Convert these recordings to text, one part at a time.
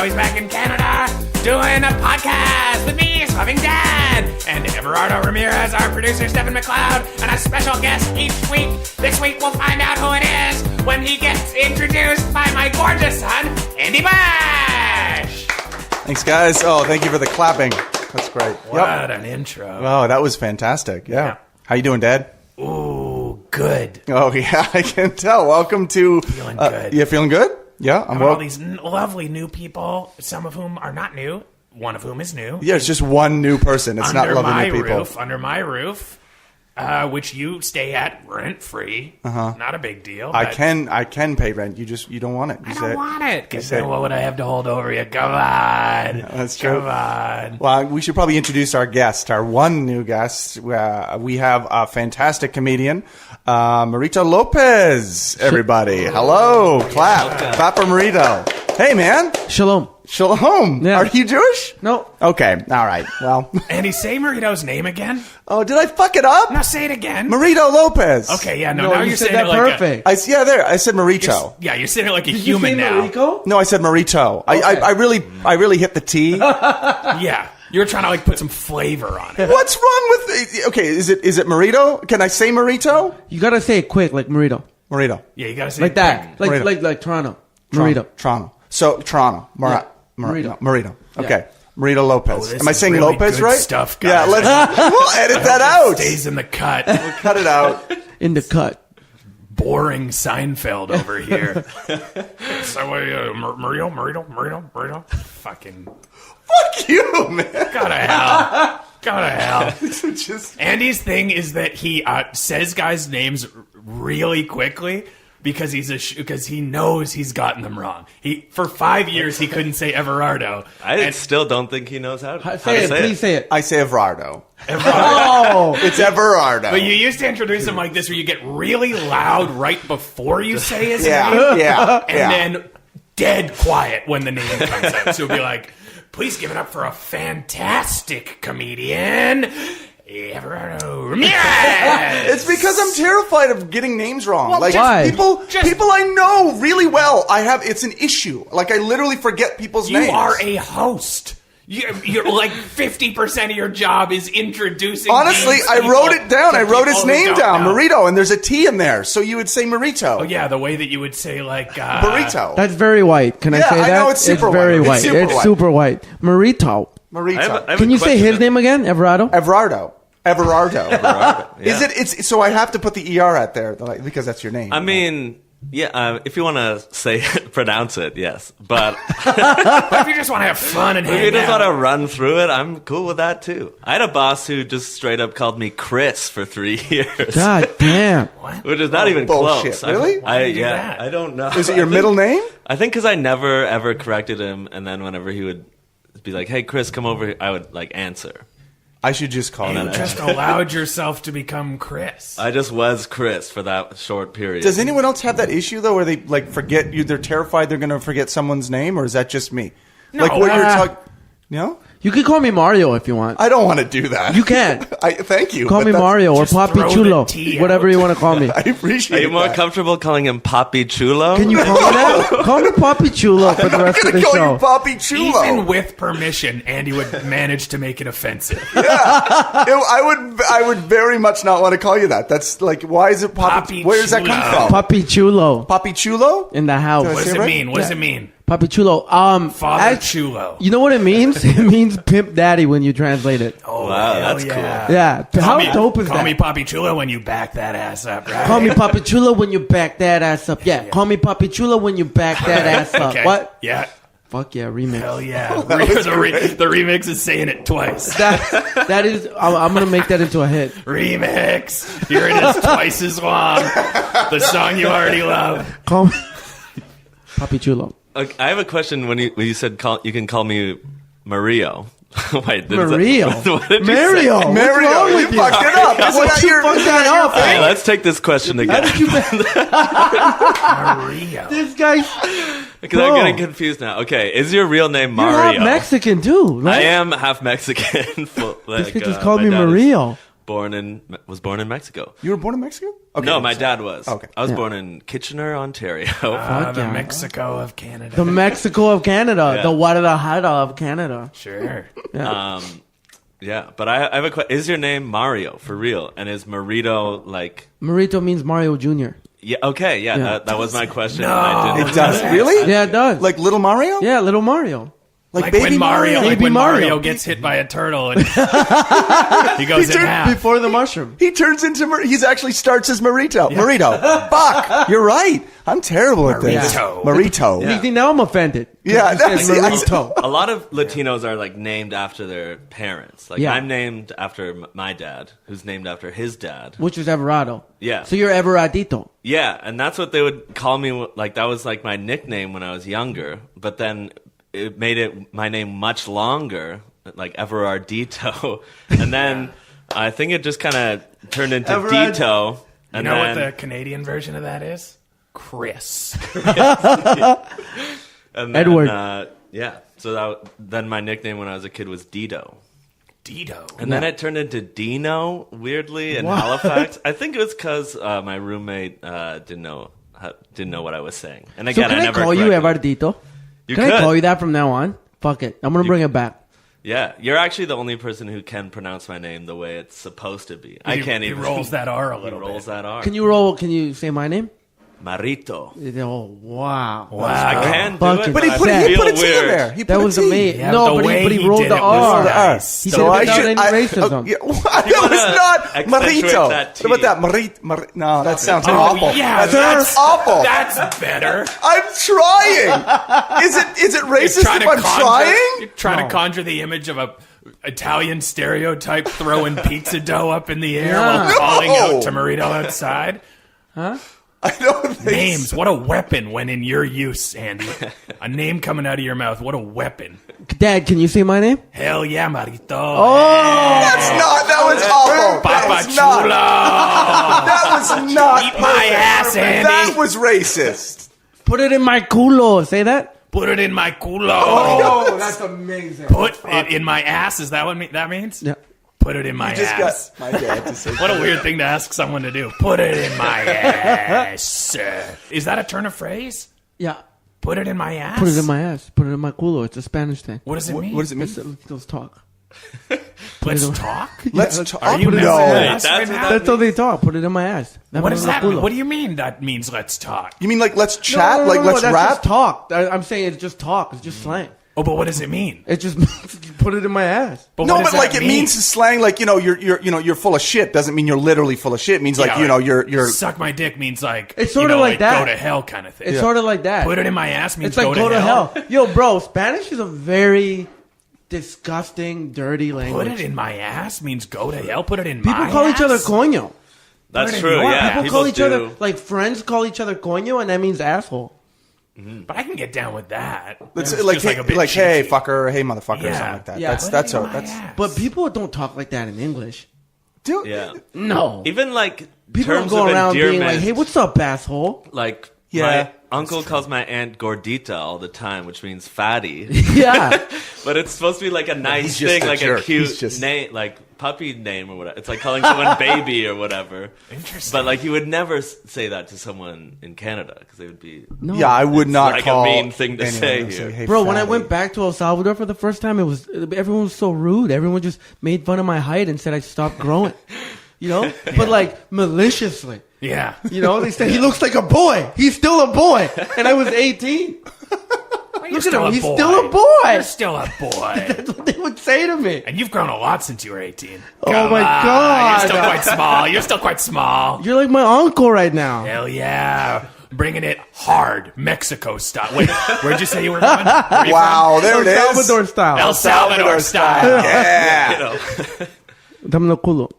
he's back in Canada doing a podcast with me, his loving dad, and Everardo Ramirez, our producer, Stephen McLeod, and a special guest each week. This week we'll find out who it is when he gets introduced by my gorgeous son, Andy Bush. Thanks, guys. Oh, thank you for the clapping. That's great. What an intro. Oh, that was fantastic. Yeah. How you doing, Dad? Ooh, good. Oh, yeah, I can tell. Welcome to... Feeling good. You feeling good? Yeah. I'm all these lovely new people, some of whom are not new, one of whom is new. Yeah, it's just one new person. It's not lovely new people. Under my roof, which you stay at rent-free. Not a big deal. I can pay rent. You don't want it. I don't want it. Because then what would I have to hold over you? Come on. That's true. Come on. Well, we should probably introduce our guest, our one new guest. We have a fantastic comedian, Marito Lopez, everybody. Hello. Clap. Clap for Marito. Hey, man. Shalom. Shalom. Yeah. Are you Jewish? No. Okay. All right. Well. Andy, say Marito's name again. Oh, did I fuck it up? No, say it again. Marito Lopez. Okay, yeah, No, now you you're said saying that it like perfect. I said Marito. you're saying it like a Did you human say now. Mariko? No, I said Marito. Okay. I really hit the T. Yeah, you're trying to like put some flavor on it. What's wrong with? Okay, is it Marito? Can I say Marito? You gotta say it quick, like Marito. Marito. Yeah, you gotta say Like it that. quick. Like Toronto. Marito. Toronto. So Toronto. Yeah. Marito. Okay. Yeah. Marito Lopez. This Am I is saying really Lopez good right? stuff, Yeah. guys. We'll edit that out. Stays in the cut. We'll cut it out. In the cut. Boring Seinfeld over here. So, Marito. Fucking. Fuck you, man. Go to hell. Just Andy's thing is that he says guys' names really quickly because because he knows he's gotten them wrong. For 5 years he couldn't say Everardo. I still don't think he knows how to Say it. Please say it. I say Everardo. Oh. It's Everardo. But you used to introduce him like this, where you get really loud right before you say his name, yeah. and then dead quiet when the name comes out. So you'll be like, "Please give it up for a fantastic comedian, Everardo Ramirez." It's because I'm terrified of getting names wrong. Well, like why? people I know really well. It's an issue. Like I literally forget people's names. You are a host. You're like 50% of your job is introducing. Honestly, these I people wrote it down. to I wrote his people who name don't down, know. Marito, and there's a T in there, so you would say Marito. Oh yeah, the way that you would say like Burrito. That's very white. Can I Yeah, say I that? know it's super very white. white. It's super It's white. super white. Marito. Marito. I have Can a you say question. his name again? Everardo? Everardo. Yeah. Is it? It's so I have to put the ER out there because that's your name. I mean, yeah, if you want to say pronounce it, yes. But But if you just want to have fun and if you hang just out, want to run through it, I'm cool with that too. I had a boss who just straight up called me Chris for 3 years. God damn. Which is not even bullshit. close. Really? Why do you do that? I don't know. Is it your middle name? I think because I never ever corrected him, and then whenever he would be like, "Hey, Chris, come over here," I would like answer. I should just call you him. just allowed yourself to become Chris. I just was Chris for that short period. Does anyone else have that issue though, where they like forget you? They're terrified they're going to forget someone's name, or is that just me? No. Like what you're talking. You know? You can call me Mario if you want. I don't want to do that. You can. Thank you. Call but me that's- Mario or just Papi throw the Chulo. T Whatever out. you want to call me. I appreciate Are you more that. comfortable calling him Papi Chulo? Can you call me that? Call me Papi Chulo for the rest I'm of the going to call show. you Papi Chulo. Even with permission, Andy would manage to make it offensive. I would very much not want to call you that. That's like, why is it Papi? Papi Where does that come Chulo. from? Papi Chulo Papi Chulo? in the house. What does say it right? mean? What does it mean? Papi Chulo. Father Chulo. You know what it means? It means pimp daddy when you translate it. Oh, Wow, hell that's yeah. Yeah. How dope is Call that? me Papi Chulo when you back that ass up, right? Call me Papi Chulo when you back that ass up. Yeah. Call me Papi Chulo when you back that ass up. Okay. What? Yeah. Fuck yeah, remix. Hell yeah. The remix is saying it twice. That is, I'm going to make that into a hit. Remix. Here it is, twice as long. The song you already love. Call me Papi Chulo. Okay, I have a question. When you said you can call me Mario. Wait, Mario. What did you Mario. say? What's Mario, wrong you with you? fucked it up. Isn't What that you your- fucked isn't that that your up? All right, eh? let's take this question How again. did you Mario. This guy. Because I'm getting confused now. Okay, is your real name You're Mario? half Mexican too, right? I am half Mexican. This kid just called me Mario. was born in Mexico. You were born in Mexico? Okay, No, my dad was. Okay. I was born in Kitchener, Ontario. The Mexico of Canada. The Mexico of Canada. Yeah. The Guadalajara of Canada. Sure. Yeah, but I have a question. Is your name Mario for real? And is Marito like? Marito means Mario Jr. Yeah. Okay. Yeah. Yeah. That was my question. No. I didn't. It does? Really? Yeah, it does. Like Little Mario? Yeah, little Mario. Like baby when Mario, like Baby when Mario Mario. gets hit by a turtle and he goes in half. Before the mushroom. He turns into he's actually starts as Marito. Marito. Fuck. You're right. I'm terrible at this. Marito. Marito. Yeah. See, now I'm offended. Yeah, You said that's- Marito. A lot of Latinos are like named after their parents. Like Yeah. I'm named after my dad, who's named after his dad. Which is Everardo. Yeah. So you're Everardito. Yeah, and that's what they would call me. Like that was like my nickname when I was younger. But then it made it my name much longer, like Everardito. And then I think it just kind of turned into Everard- Dito. You And know what then, the Canadian version of that is? Chris. and then, Edward. yeah. So then my nickname when I was a kid was Dito. Dito. And then it turned into Dino, weirdly, in What? Halifax. I think it was because my roommate didn't know what I was saying. And So again, can I I never call you corrected. Evardito? You Can could. I call you that from now on? Fuck it. I'm going to bring it back. Yeah, you're actually the only person who can pronounce my name the way it's supposed to be. I can't He even. rolls that R a He little rolls bit. that R. Can you say my name? Marito. Oh, wow. I can do Fucking it. But he I put feel a T in weird. there. He That put was a T. amazing. Yeah, No, the but way he he rolled did the it was R. nice. He So did it I without should. any racism. Yeah, You that was wanna not accentuate Marito. that T. What about that? No, that sounds Oh, awful. yeah, that's awful. That's better. I'm trying. Is it racist if I'm trying? You're trying to conjure the image of a Italian stereotype throwing pizza dough up in the air Yeah. while calling No. out to Marito outside. I don't think Names, what a weapon when in your use, Andy. A name coming out of your mouth, what a weapon. Dad, can you say my name? Hell yeah, Marito. That's not. That was awful. That Papa was not. Chulo. That was not. Eat my ass, Andy. That was racist. Put it in my culo. Say that? Put it in my culo. Oh, that's amazing. Put it in my ass. Is that what that means? Yeah. Put it in my Just ass. got my dad to say. What a weird thing to ask someone to do. Put it in my ass. Is that a turn of phrase? Yeah. Put it in my ass? Put it in my ass. Put it in my culo. It's a Spanish thing. What does it mean? What does it mean? Let's talk. Let's talk? Let's talk. Are you No. messing with Hey, us that's right what now? That's how they talk. Put it in my ass. What does that mean? What do you you mean that means let's talk? You mean like let's chat? Like let's that's rap? just talk. I'm saying it's just talk. It's just slang. Oh, but what does it mean? It just put it in my ass. But No, what does but like that it mean? means slang. Like you're full of shit. Doesn't mean you're literally full of shit. It means like Yeah, you're. suck my dick means like It's sorta like that. go to hell kind of thing. It's sort of like that. Put it in my ass means It's like go to hell. Yo, bro, Spanish is a very disgusting, dirty Put language. it in my ass means go to hell. Put it in my People call each other ass? coño. That's Put it in true. your Yeah, People call each other, do. like friends call each other coño, and that means asshole. But I can get down with that. It's It's like just hey, a bit like hey cheeky. fucker, hey motherfucker, or Yeah. something like that. Yeah. That's Put it in my that's ass. But people don't talk like that in English. dude. Yeah. No. Even like People don't terms go of around being endearment, like, hey, what's up, asshole? like Yeah. my uncle calls my aunt Gordita all the time, which means fatty. Yeah. But it's supposed to be like a nice he's just thing, a like jerk. a cute He's just- name, like puppy name or whatever. It's like calling someone baby or whatever. Interesting. But like you would never say that to someone in Canada because they would be. No. Yeah, I would not like a call mean thing to anyone say and here. hey, Bro, when I fatty. went back to El Salvador for the first time, everyone was so rude. Everyone just made fun of my height and said I stopped growing. You know? But like maliciously. Yeah. You know, they said he looks like a boy. He's still a boy. And I was 18. Look at him. He's still a boy. You're still a boy. That's what they would say to me. And you've grown a lot since you were 18. Oh Come my on. God. You're still quite small. You're still quite small. You're like my uncle right now. Hell yeah. Bringing it hard, Mexico style. Wait, where'd you say you were going? Where are you Wow, there El it is. Salvador style. from? El Salvador style. Yeah. You know, Dame lo culo.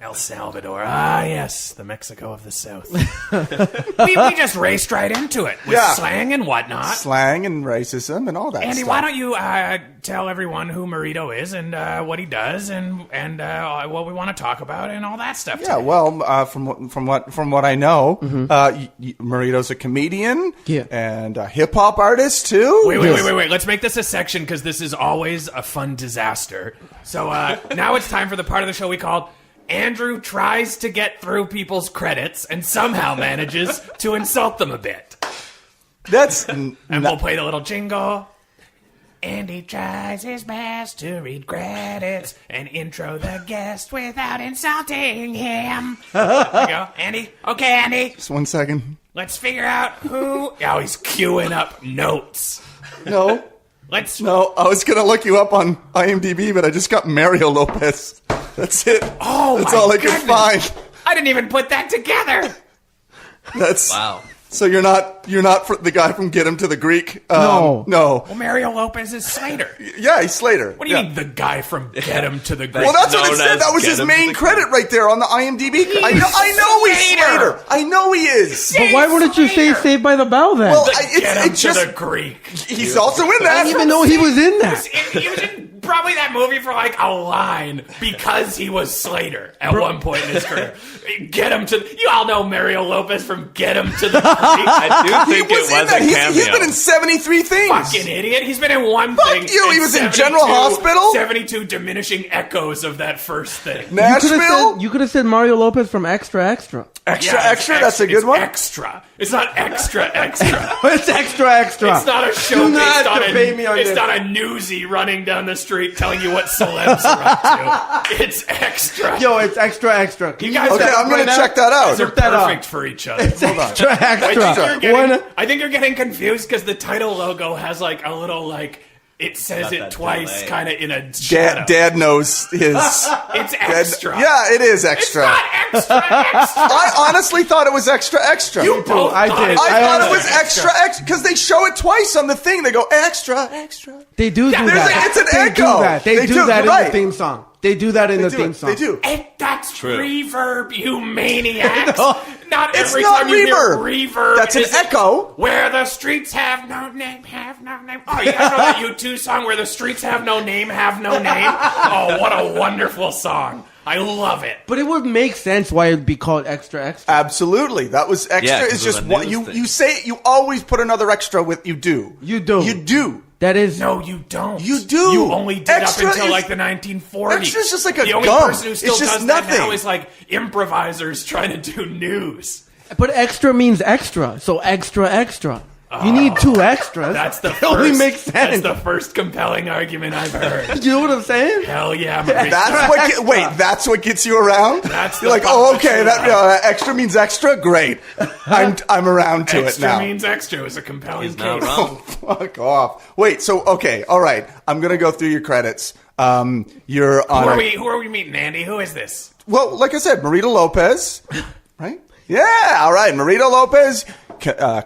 El Salvador. Ah, yes, the Mexico of the South. we just raced right into it with slang and whatnot. Slang and racism and all that Andy, stuff. why don't you tell everyone who Marito is and what he does and what we want to talk about and all that stuff? Yeah, well, from what I know, Marito's a comedian and a hip hop artist too. Wait. Let's make this a section because this is always a fun disaster. So now it's time for the part of the show we call Andrew Tries to Get Through People's Credits and somehow manages to insult them a bit. We'll play the little jingle. Andy tries his best to read credits and intro the guest without insulting him. There we go. Andy? Okay, Andy. Just 1 second. Let's figure out who... Oh, he's queuing up notes. No, I was going to look you up on IMDb, but I just got Marito Lopez. That's it. Oh, that's my all I goodness. could find. I didn't even put that together. Wow. So you're not the guy from Get Him to the Greek? No. No. Well, Mario Lopez is Slater. Yeah, he's Slater. What do you mean, the guy from Get Him to the Greek? Well, that's what it Known said. as That was Get his Him to main the credit right there on the IMDb. I know he's Slater. I know he is. But why wouldn't you say Saved by the Bell then? Well, Get Him it's to just the Greek. he's also in I that. didn't even know he was in that. He was in probably that movie for like a line because he was Slater at one point in his career. Get Him to... You all know Mario Lopez from Get Him to the Greek. I do think He was it in was that. a cameo. He's been in 73 things. Fucking idiot. He's been in one thing. Fuck you. He was in 72 General Hospital. 72 diminishing echoes of that first thing. Nashville. You could have said Mario Lopez from Extra Extra. Extra, Yeah, extra. it's That's a good one. Extra. It's not extra. It's Extra Extra. It's not a show Do not based on debate me on it's this. not a newsie running down the street telling you what celebs are up to. It's extra. Yo, it's Extra Extra. Can You guys Okay, I'm going to check that They're out. that up. perfect for each other. It's Extra Extra. I think you're getting confused because the title logo has like a little like it says Got it that twice, delay. kind of in a shadow. Dad knows his. It's extra. Yeah, it is It's extra. not extra. I honestly thought it was extra, extra. You both I thought did. it I thought it was honestly- extra because they show it twice on the thing. They go extra, extra. They do Yeah, that. there's a- it's an They echo. do that. They do that in right. the theme song. They do that in the theme song. They do. That's True. reverb, you maniacs. Not It's every not time you hear reverb. reverb. That's an is it echo. Where the streets have no name, have no name. Oh, you guys know that U2 song, Where the Streets Have No Name, Have No Name? Oh, what a wonderful song. I love it. But it would make sense why it'd be called Extra Extra. Absolutely, that was extra. Yeah, 'cause it's of just the what news you thing. say. You always put another extra with you do. You do. You do. That is... No, you don't. You do. You only did Extra up until is- like the 1940s. Extra's just like a The only gum. person who still It's just does that nothing. now is like improvisers trying to do news. But extra means extra. So Extra Extra. You need two extras. That's the It only first- makes sense. That's the first compelling argument I've heard. You know what I'm saying? Hell yeah, Maurice. That's what. That's what gets you around. That's You're the like, oh, fuck okay, that that extra means extra. Great, I'm around to Extra it now. means extra is a compelling He's not case. wrong. Fuck off. Wait. So okay, all right. I'm gonna go through your credits. You're Who on. are we meeting, Andy? Who is this? Well, like I said, Marito Lopez, right? Yeah. All right, Marito Lopez,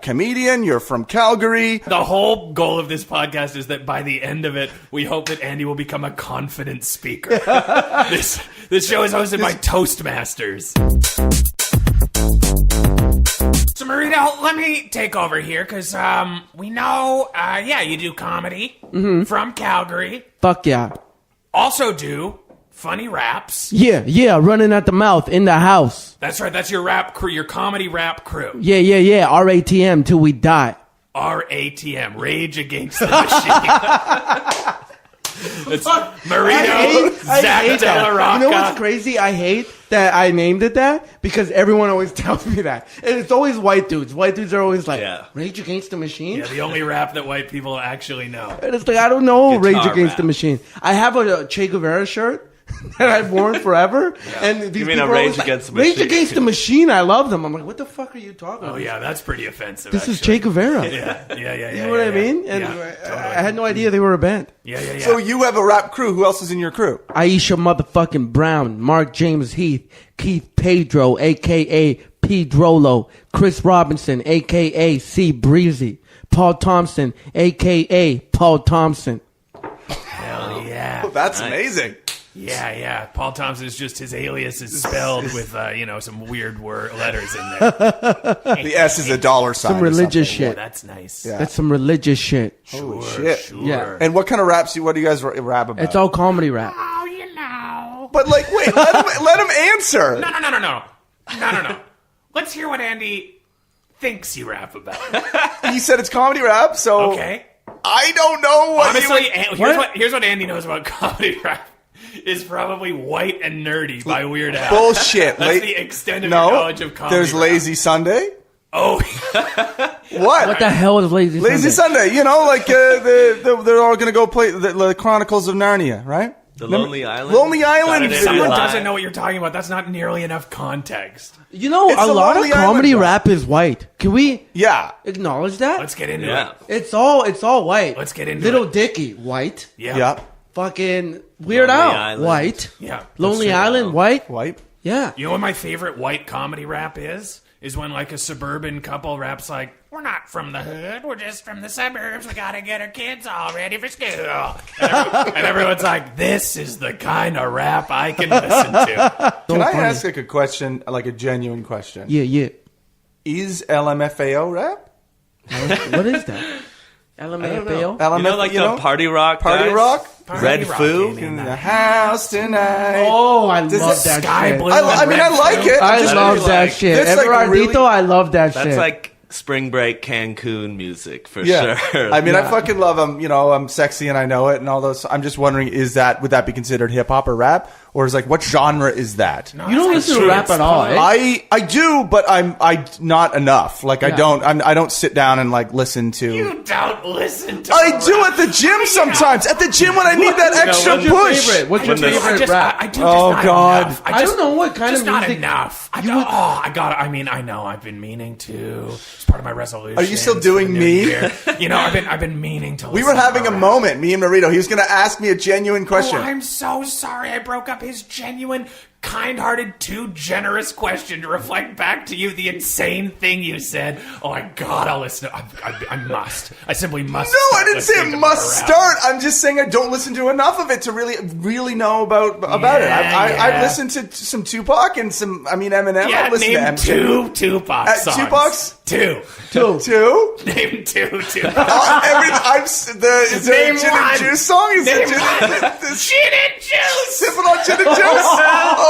comedian. You're from Calgary. The whole goal of this podcast is that by the end of it, we hope that Andy will become a confident speaker. This show is hosted by Toastmasters. So, Marito, let me take over here because we know, you do comedy from Calgary. Fuck yeah. Also do funny raps. Yeah, running at the mouth in the house. That's right. That's your rap crew, your comedy rap crew. Yeah. RATM till we die. RATM, Rage Against the Machine. It's Marito, Zach De La Rocca. You know what's crazy? I hate that I named it that because everyone always tells me that. And it's always white dudes. White dudes are always like, Yeah. Rage Against the Machine? Yeah, the only rap that white people actually know. And it's like, I don't know Guitar Rage Against rap. the Machine. I have a Che Guevara shirt that I've worn forever. And these You mean a people are Rage always like, Against the Rage Machine? Against the Machine, I love them. I'm like, what the fuck are you talking about? Oh, yeah, that's pretty offensive. This is actually. Che Guevara. Yeah. You know what I mean? And I had no idea they were a band. Yeah. So you have a rap crew. Who else is in your crew? Aisha motherfucking Brown, Mark James Heath, Keith Pedro, a.k.a. P. Drolo, Chris Robinson, a.k.a. C. Breezy, Paul Thompson, a.k.a. Paul Thompson. Hell yeah. That's amazing. Yeah. Paul Thompson is just his alias is spelled with some weird letters in there. The S is a dollar sign. Some religious Oh, shit. that's nice. Yeah. That's some religious shit. Holy shit. Sure. Yeah. And what kind of raps? What do you guys rap about? It's all comedy rap. Oh, you know. But like, wait, let him answer. No. Let's hear what Andy thinks you rap about. He said it's comedy rap, so Okay. I don't know what. Honestly, you would- here's what Andy knows about comedy rap. Is probably White and Nerdy by Weird Al. Bullshit. That's the extent of your knowledge of comedy. There's rap. Lazy Sunday. Oh, What? What the hell is Lazy Sunday? Lazy Sunday. You know, like they're all gonna go play the Chronicles of Narnia, right? The Lonely Island. Lonely Island. Saturday Night someone Live. doesn't know what you're talking about. That's not nearly enough context. You know, It's a the lot of Lonely comedy Island rap is white. Can we Yeah. acknowledge that? Let's get into Yeah. it. It's all white. Let's get into Little it. Dicky, white. Yeah. Yeah. Fucking Weird Lonely Al, Island. white. Yeah. Lonely true. Island, white. White. Yeah. You know what my favorite white comedy rap is? Is when like a suburban couple raps like, "We're not from the hood, we're just from the suburbs. We gotta get our kids all ready for school." And everyone's like, "This is the kind of rap I can listen to." Can I funny. ask like a question, like a genuine question? Yeah. Is LMFAO rap? What is that? LMFAO? You know, like the party rock Party guys? rock? Red Rock Foo? In the house tonight. Oh, I Does love it that Sky shit. Blue. I mean, I like it. I Just love really that like- shit. That's like Everardito, really- I love that That's shit. like spring break Cancun music for Yeah, sure. I mean, I Yeah. fucking love them. You know, I'm sexy and I know it, and all those. I'm just wondering, would that be considered hip hop or rap, or is like what genre is that? You don't listen to true. rap It's at all, eh? I do, but I not enough. Like I Yeah. don't sit down and like listen to. You don't listen to I do rap. at the gym sometimes. At the gym when I need that extra What's your push. favorite? What's your When the- favorite rap? I do just Oh, not God. enough. I don't know what kind just of not music- enough. I know. I've been meaning to. It's part of my resolution. Are you still for doing the new me? year. You know, I've been meaning to. We were having a moment, me and Marito. He was going to ask me a genuine question. Oh, I'm so sorry. I broke up his genuine, kind-hearted, too generous question to reflect back to you the insane thing you said. Oh my God, I'll listen. I must. I simply must. No, I didn't say listening it to must more rap. start. I'm just saying I don't listen to enough of it to really know about it. I've Yeah. listened to some Tupac and Eminem. Yeah, I've listened name to two Tupac songs. Tupac's? Two. Two. Name two Tupac. Is there Name a gin one. and juice song? Is Name it one. Gin and juice. sipping on gin and juice?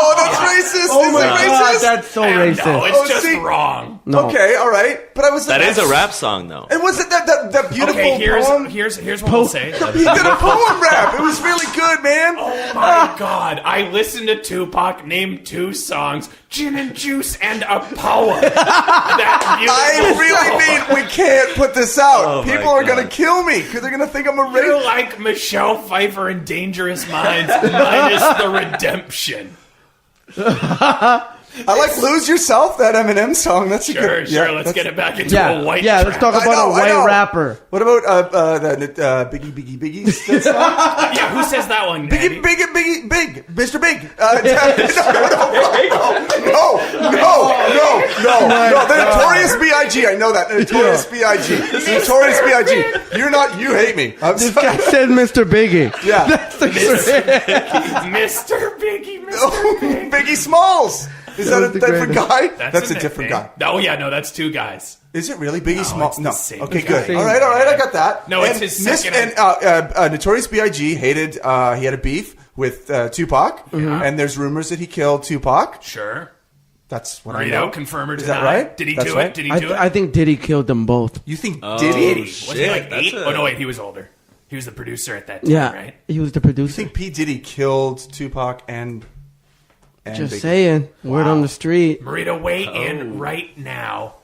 Oh, that's racist. Oh Is my it God, racist? that's so No, racist. it's Oh, just see- wrong. No. Okay, all right. But I was That is a rap song, though. And was it that beautiful Okay, poem? here's what we'll say. He did a poem rap. It was really good, man. Oh my God! I listened to Tupac name two songs, "Gin and Juice" and a poem. That I beautiful really song. mean we can't put this out. Oh, my People are God. gonna kill me because they're gonna think I'm a You're racist. like Michelle Pfeiffer in Dangerous Minds minus the redemption. I like "Lose Yourself," that Eminem song. That's a Sure, good. sure. yeah, Let's that's- get it back into Yeah, a white. yeah. Let's track. talk about a I know. white rapper. What about Biggie? That song? Yeah, who says that one? Andy? Big, Mr. Big. No. The Notorious B.I.G. I know that. The Notorious B.I.G. Notorious B.I.G. You're not. You hate me. I'm This sorry. guy said Mr. Biggie. Yeah. Mr. Biggie, Mr. Oh, Biggie Smalls. Is that a was the different greatest. guy? That's a different guy. nickname. Oh yeah, no, that's two guys. Is it really Biggie Smalls? it's the same Okay, guy. good. All right, I got that. No, it's his second- And Notorious B.I.G. hated. He had a beef with Tupac, and there's rumors that he killed Tupac. Sure. That's what I know. Marito, confirm or deny. Is that right? Did he That's do right. it? Did he do it? I think Diddy killed them both. You think Oh, Diddy? Was he like That's 8? a- Oh no, wait, he was older. He was the producer at that time, Yeah, right? he was the You producer. think P Diddy killed Tupac and Just Biggie? saying. Word on the street. Marito, weigh Oh. in right now.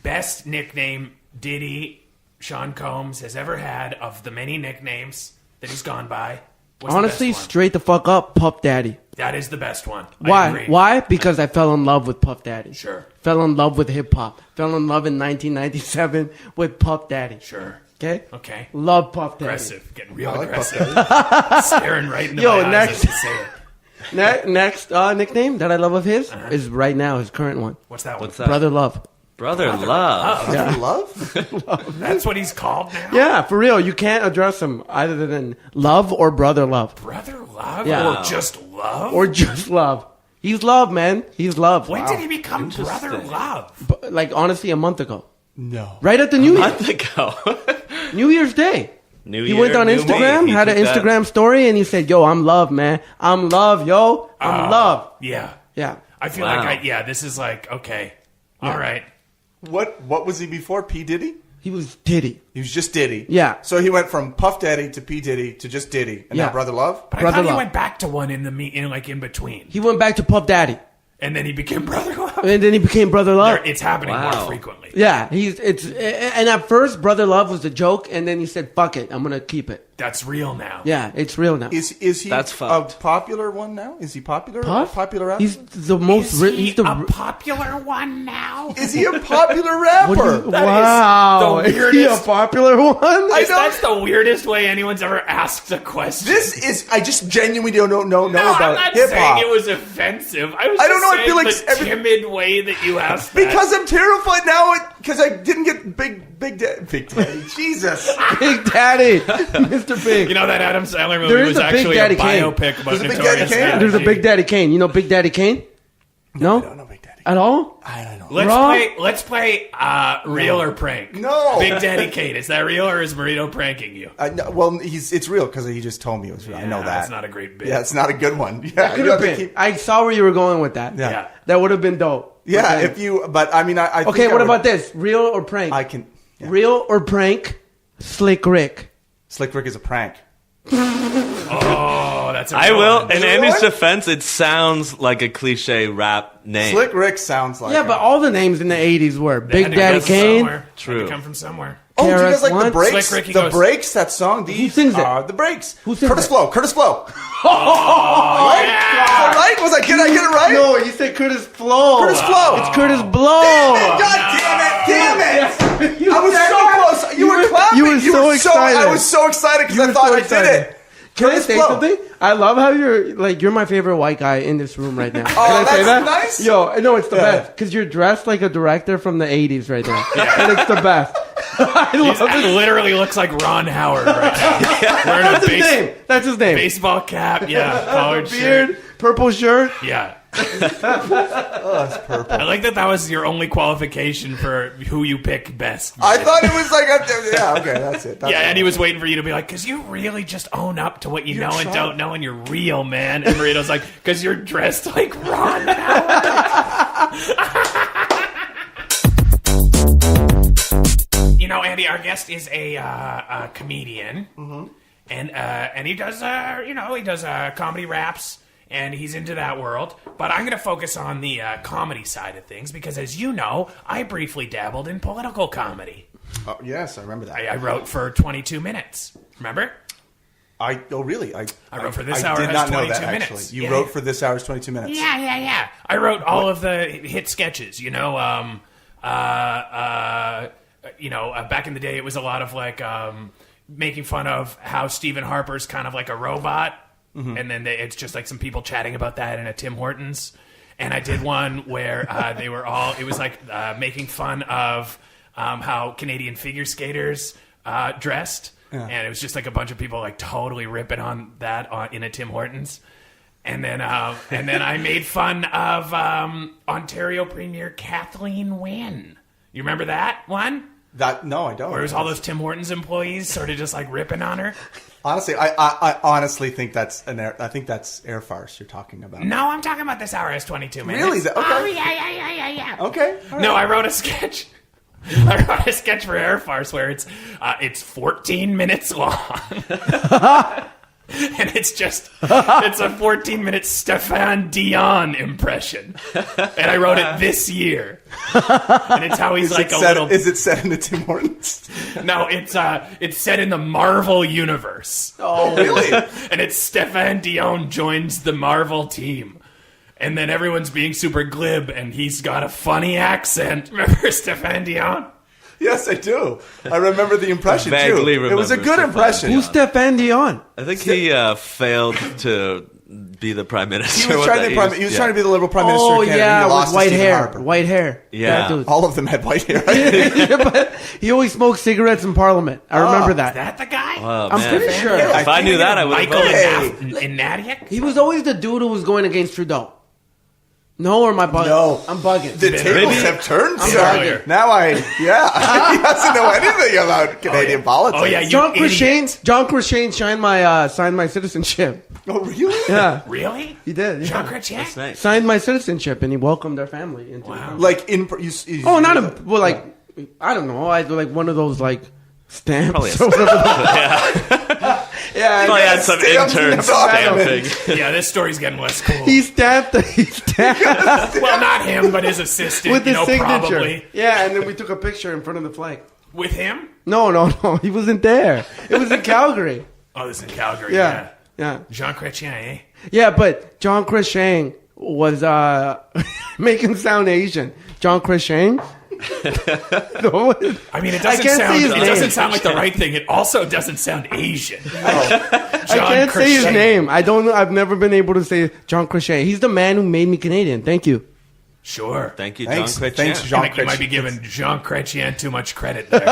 Best nickname Diddy Sean Combs has ever had of the many nicknames that he's gone by. What's the Honestly, best one? straight the fuck up, Puff Daddy. That is the best one. I Why? agree. Why? Because I fell in love with Puff Daddy. Sure. Fell in love with hip hop. Fell in love in 1997 with Puff Daddy. Sure. Okay? Okay. Love Puff Daddy. Aggressive. Getting real I like Puff aggressive. Staring right into Yo, my next. eyes as you say it. Next nickname that I love of his is right now his current one. What's that one? What's that? Brother Love. Brother Love. Brother Love? That's what he's called now? Yeah, for real. You can't address him either than love or brother love. Brother Love? Yeah. Or just Love? Or just love. He's love, man. He's love. When did he become Brother Interesting. Love? Like, honestly, a month ago. No. Right at the New A Year. month ago. New Year's Day. New He Year, went on new Instagram, me. He had an took that. Instagram story, and he said, yo, I'm love, man. I'm love, yo. I'm love. Yeah. Yeah. I feel Wow. like, this is like, okay. All right. What was he before? P. Diddy? He was Diddy. He was just Diddy. Yeah. So he went from Puff Daddy to P. Diddy to just Diddy. And Yeah. now Brother Love? But Brother I thought he Love. went back to one in between. He went back to Puff Daddy. And then he became Brother Love. And then he became Brother Love. It's happening more Wow. frequently. Yeah, and at first, Brother Love was a joke, and then he said, fuck it, I'm going to keep it. That's real now. Yeah, it's real now. Is he That's a fucked. popular one now? Is he popular? Puff? A popular rapper? He's the most... Is ri- he he's the, a popular one now? Is he a popular what rapper? do you- That is wow, the is he a weirdest- popular one? That's the weirdest way anyone's ever asked a question. I just genuinely don't know I'm about not hip saying hop. it was offensive. I was I don't know, I saying feel like the every- timid way that you asked that. Because I'm terrified now, because I didn't get Big Daddy. Jesus. Big Daddy, Mr. Big. You know that Adam Sandler movie There is was a Big actually Daddy a Kane. biopic about There's a Big Notorious Daddy Kane? B.I.G. There's a Big Daddy Kane. You know Big Daddy Kane? No? I don't know Big Daddy. At all? I don't know. Let's play real or prank. No. Big Daddy Kane. Is that real or is Marito pranking you? No, well, it's real because he just told me it was real. I know that. That's not a great bit. Yeah, it's not a good one. Yeah, Could you have have to been. keep- I saw where you were going with that. Yeah. That would have been dope. Yeah, Okay. if you. But I mean, I think Okay, I what would- about this? Real or prank? I can. Yeah. Real or prank? Slick Rick. Slick Rick is a prank. Oh, that's a I real will. one. In Is it Andy's one? defense, it sounds like a cliche rap name. Slick Rick sounds like. Yeah, but all the names in the 80s were They Big had to Daddy come Kane. somewhere. Had True. to come from somewhere. Oh, do you guys like KRS-One? the breaks? Slick Rick, he The goes- breaks. That song. Who sings it? The breaks. Who sings Curtis it? Flow. Curtis Flow. Oh, Right? Right? Did I get it right? No, you said Curtis Flow. Curtis Flow. It's Curtis Blow. God damn it! Damn it! You I was said so it. close. You were clapping. You were so excited. I was so excited because You I were thought so I excited. did it. Can I Curtis say Flow. something? I love how you're my favorite white guy in this room right now. Can Oh, I say that's that? nice. Yo, no, it's the Yeah. best because you're dressed like a director from the 80s right now, and it's the best. I love He it. literally looks like Ron Howard right now. Wearing a That's his name. That's his name. baseball cap, yeah, collared Beard, shirt. purple shirt. Yeah. Oh, it's purple. I like that was your only qualification for who you pick best. I thought it was like, yeah, okay, that's it. That's Yeah, it. and he was waiting for you to be like, because you really just own up to what you know and trying. don't know, and you're real, man. And Marito's like, because you're dressed like Ron Howard. You know, Andy, our guest is a comedian, and he does he does comedy raps, and he's into that world. But I'm going to focus on the comedy side of things because, as you know, I briefly dabbled in political comedy. Oh, yes, I remember that. I wrote for 22 minutes. Remember? Really? I wrote for this I hour did has not know 22 that, minutes. actually. You Yeah. wrote for this hour's 22 minutes. Yeah. I wrote all of the hit sketches. Back in the day, it was a lot of like making fun of how Stephen Harper's kind of like a robot, and then it's just like some people chatting about that in a Tim Hortons. And I did one where they were all. It was like making fun of how Canadian figure skaters dressed. Yeah. And it was just like a bunch of people like totally ripping on that in a Tim Hortons. And then I made fun of Ontario Premier Kathleen Wynne. You remember that one? No, I don't. Where it was all those Tim Hortons employees sort of just like ripping on her? Honestly, I honestly think that's I think that's air farce you're talking about. No, I'm talking about this hour has 22 minutes. Really? Okay. Oh, yeah. Okay. all right. No, I wrote a sketch. I wrote a sketch for Air Farce where it's 14 minutes long. And it's a 14-minute Stefan Dion impression. And I wrote it this year. And it's how he's like a little... Is it set in the Tim Hortons? No, it's set in the Marvel universe. Oh, really? And it's Stefan Dion joins the Marvel team. And then everyone's being super glib, and he's got a funny accent. Remember Stefan Dion? Yes, I do. I remember the impression, I vaguely too. It was a remember good Stefan impression. Who's Stefan Dion? I think he failed to be the prime minister. He was trying to be the liberal prime minister. Oh of Canada. yeah, He lost with white to Stephen hair. Harper. White hair. Yeah. That dude. All of them had white hair. Yeah, but he always smoked cigarettes in Parliament. I remember that. Is that the guy? Oh, I'm man. pretty sure. If I knew that, I would have Michael voted. Ignatius? He was always the dude who was going against Trudeau. No, or am I bugging? No. I'm bugging. The tables have turned, I'm sir. bugging. Now he doesn't know anything about Canadian politics. Oh, yeah, you John idiot. Crochane signed my citizenship. Oh, really? Yeah, Really? he did. Yeah. Jean Chrétien? That's nice. Signed my citizenship, and he welcomed our family into the family. Like Oh, not a well, like I don't know. I like one of those like stamps. Probably a or whatever. Yeah, Probably had some Stamps intern in the document. stamping. Yeah, this story's getting less cool. he stamped Well, not him, but his assistant. with his signature. Probably. Yeah, and then we took a picture in front of the flag. With him? No, he wasn't there. It was in Calgary. Oh, this is in Calgary. Yeah, yeah, Jean Chrétien, eh? yeah. But John Crochane was making sound Asian. John Crochane. No, I mean, it I doesn't can't sound. say his It name. doesn't sound like the right thing. It also doesn't sound Asian. I can't say his name. I don't know. I've never been able to say John Crochane. He's the man who made me Canadian. Thank you. Sure. Thank you, Thanks, John Chrétien. thanks, I Jean think you might be Chrétien. giving Jean Chrétien too much credit there.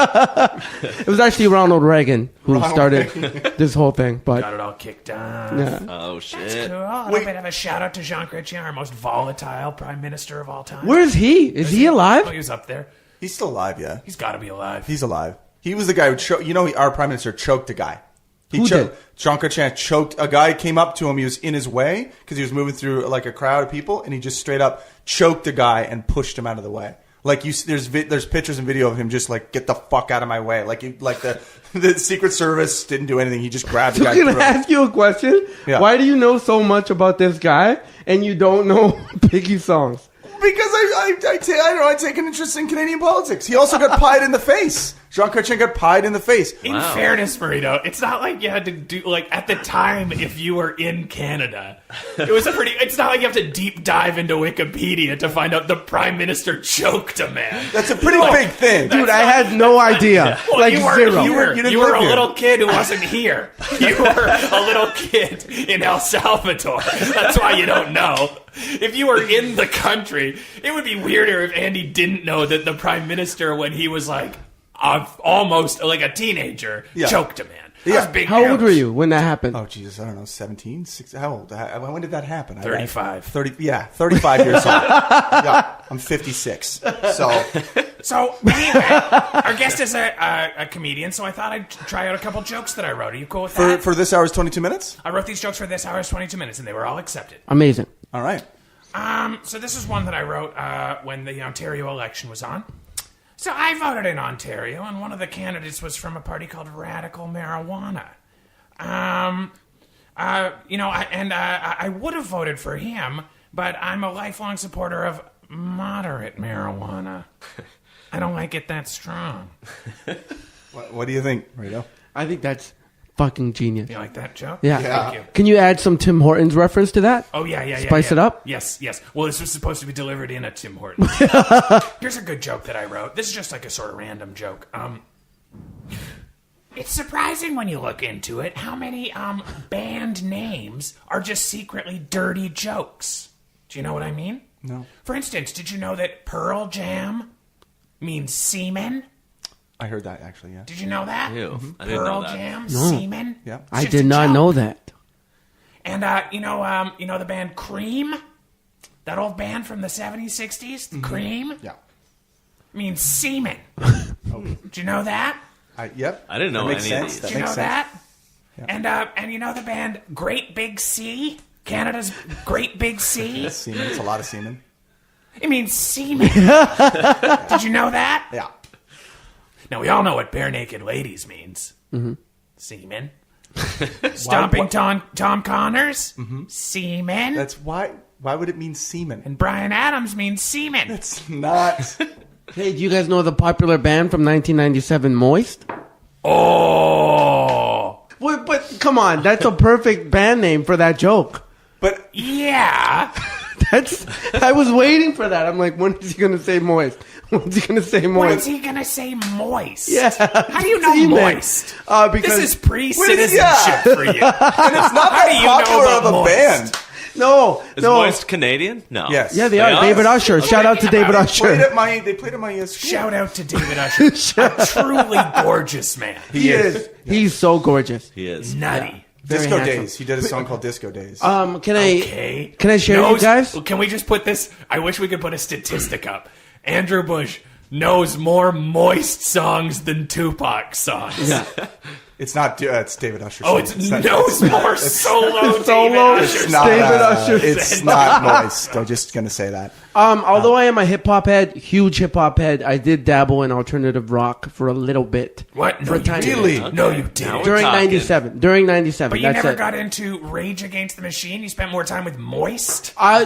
It was actually Ronald Reagan who started this whole thing. But Got it all kicked off. yeah. Oh, That's shit. cool. A little bit of a shout out to Jean Chrétien, our most volatile prime minister of all time. Where is he? Is he Oh, alive? he was up there. He's still alive, yeah. He's got to be alive. He's alive. He was the guy who our prime minister choked a guy. Who did? Jean Chrétien choked a guy. Came up to him. He was in his way because he was moving through like a crowd of people, and he just straight up choked a guy and pushed him out of the way. Like there's pictures and video of him just like get the fuck out of my way. Like the Secret Service didn't do anything. He just grabbed the guy. Can I ask you a question? Yeah. Why do you know so much about this guy and you don't know Biggie songs? Because I take an interest in Canadian politics. He also got pied in the face. Jean Chrétien got pied in the face. In Wow. fairness, Marito, it's not like you had to do like at the time if you were in Canada. It's not like you have to deep dive into Wikipedia to find out the Prime Minister choked a man. That's a pretty big thing. Dude, I had no idea. Well, Like you weren't zero. here. You didn't You were live a here. little kid who wasn't here. You were a little kid in El Salvador. That's why you don't know. If you were in the country, it would be weirder if Andy didn't know that the Prime Minister, when he was like almost like a teenager, Yeah. choked a man. That Yeah. was big How old news. were you when that happened? Oh, Jesus, I don't know, 17? 16, how old? When did that happen? 35. 35 years old. Yeah, I'm 56. So, So anyway, our guest is a comedian, so I thought I'd try out a couple jokes that I wrote. Are you cool with that? for this hour's 22 minutes? I wrote these jokes for this hour's 22 minutes, and they were all accepted. Amazing. All right. So this is one that I wrote when the Ontario election was on. So I voted in Ontario, and one of the candidates was from a party called Radical Marijuana. I would have voted for him, but I'm a lifelong supporter of moderate marijuana. I don't like it that strong. What do you think, Rito? I think that's fucking genius. You like that joke? Yeah. Thank you. Can you add some Tim Hortons reference to that? Oh, yeah. Spice it up? Yes. Well, this was supposed to be delivered in a Tim Hortons. Here's a good joke that I wrote. This is just like a sort of random joke. It's surprising when you look into it how many band names are just secretly dirty jokes. Do you know what I mean? No. For instance, did you know that Pearl Jam means semen? I heard that, actually, yeah. Did you know that? Ew, I didn't know Pearl that. Jam, semen? Yeah. It's I just did a not joke. know that. And you know the band Cream? That old band from the 70s, 60s? Cream? Yeah. Means semen. Do you know that? Yep. I didn't know that makes any of sense. these. That Do you know makes sense. that? And you know the band Great Big Sea? Canada's Great Big Sea? Semen. It's a lot of semen. It means semen. Did you know that? Yeah. Now, we all know what Bare Naked Ladies means. Semen. Stomping Tom Connors? Semen. That's why. Why would it mean semen? And Brian Adams means semen. It's not. Hey, do you guys know the popular band from 1997, Moist? Oh. But come on, that's a perfect band name for that joke. But Yeah. I was waiting for that. I'm like, when is he going to say moist? When's he going to say moist? When's he gonna say moist? Yeah. How do you know See, man. moist? Because This is pre-citizenship for you. And it's not How do that you know popular about of a moist? band. no. Is Moist Canadian? No. Yes. Yeah, they are. David Usher. Shout out to David They Usher. played at my school. Shout out to David Usher, a truly gorgeous man. He is. He's so gorgeous. He is. Nutty. Very Disco handsome. Days. He did a song called Disco Days. Can I Okay. can I share you guys? Can we just put this? I wish we could put a statistic up. Andrew Bush knows more Moist songs than Tupac songs. Yeah. It's not. It's David Usher. Oh, it's knows more solo David Solo. Usher. It's not. David Usher It's said. not moist. I'm just gonna say that. Although I am a hip hop head, huge hip hop head, I did dabble in alternative rock for a little bit. What? No, For a you tiny didn't. Really? No, you Now didn't. we're During talking. '97. During '97. But you That's never it. got into Rage Against the Machine. You spent more time with Moist. I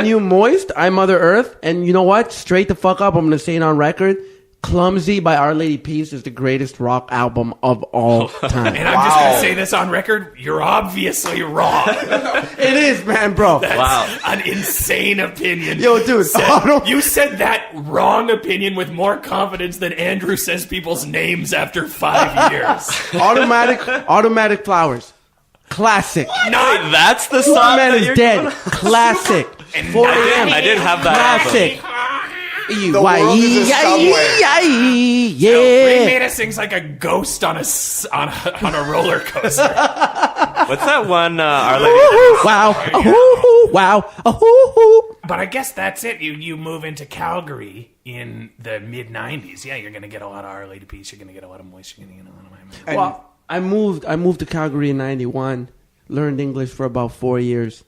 knew Moist, I Mother Earth, and you know what? Straight the fuck up, I'm going to say it on record. Clumsy by Our Lady Peace is the greatest rock album of all time. And I'm just going to say this on record. You're obviously wrong. It is, man, bro. Wow. An insane opinion. Yo, dude, You said that wrong opinion with more confidence than Andrew says people's names after 5 years. Automatic Flowers. Classic. Not Wait, that's the song Man that is you're dead. gonna- Classic. 4 a.m. I didn't have that. Classic. The world is a subway. Yeah. Maida sings like a ghost on a roller coaster. What's that one? Our Lady. Wow. Ahoo-hoo. Wow. Ahoo-hoo. But I guess that's it. You move into Calgary in the mid '90s. Yeah, you're gonna get a lot of Our Lady Peace. You're gonna get a lot of Moist. You're gonna get a lot of my. Well, I moved to Calgary in '91. Learned English for about 4 years,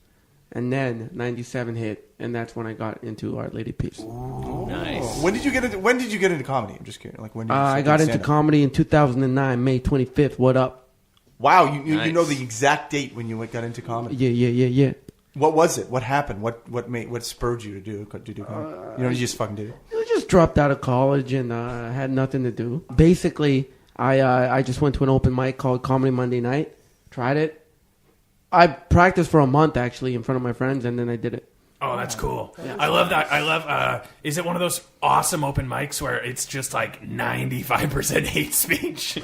and then '97 hit, and that's when I got into Our Lady Peace. Nice. When did you get into comedy? I'm just curious. Like when did you I got into stand-up? comedy in 2009, May 25th. What up? Wow, you Nice. know the exact date when you got into comedy. Yeah. What was it? What happened? What spurred you to do comedy? You just fucking did it. I just dropped out of college and had nothing to do. Basically, I just went to an open mic called Comedy Monday Night. Tried it. I practiced for a month actually in front of my friends, and then I did it. Oh, that's cool. I love that. I love. Is it one of those awesome open mics where it's just like 95% hate speech?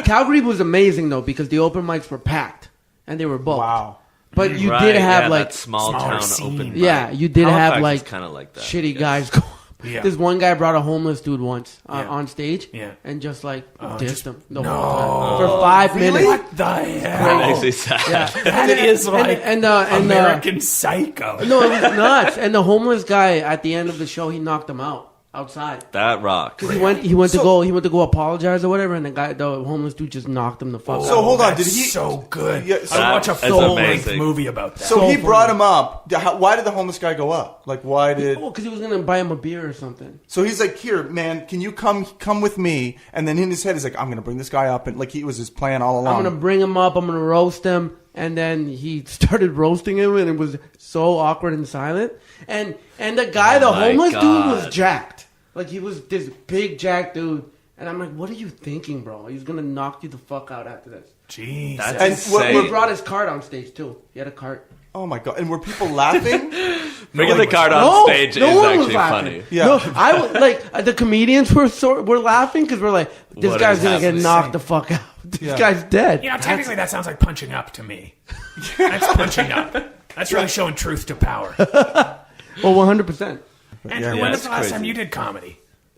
Calgary was amazing though because the open mics were packed and they were booked. Wow. But you Right, did have yeah, like that small smaller town scene. open. yeah, mic. you did Halifax have like is kind of like that. shitty yes. guys go. Yeah. This one guy brought a homeless dude once Yeah. on stage Yeah. and just like dissed just- him the whole time for 5 minutes. What the hell? That makes me sad. Yeah. That is like and American Psycho. no, it was nuts. And the homeless guy at the end of the show, he knocked him out outside. That rocks. He went to go apologize or whatever, and the homeless dude just knocked him the fuck out. So hold on, That's did he- so good? Yeah, I'd watch a that's full-length amazing. movie about that. So he So brought funny. him up. Why did the homeless guy go up? Like why did? Oh, because he was gonna buy him a beer or something. So he's like, here, man, can you come with me? And then in his head, he's like, I'm gonna bring this guy up, and like he was his plan all along. I'm gonna bring him up. I'm gonna roast him. And then he started roasting him, and it was so awkward and silent. And the guy, the my homeless dude, God. was jacked. Like he was this big jacked dude. And I'm like, what are you thinking, bro? He's gonna knock you the fuck out after this. Jeez. That's And insane. He brought his cart on stage too. He had a cart. Oh my god! And were people laughing? Bringing the card on No, stage no is one was actually laughing. funny. Yeah. No, I was like the comedians were laughing because we're like, this What guy's is gonna get happening? knocked the fuck out. This Yeah. guy's dead. You know, technically that sounds like punching up to me. That's punching up. That's really showing truth to power. Well, 100%. And Yeah, when was that's the last crazy. time you did comedy?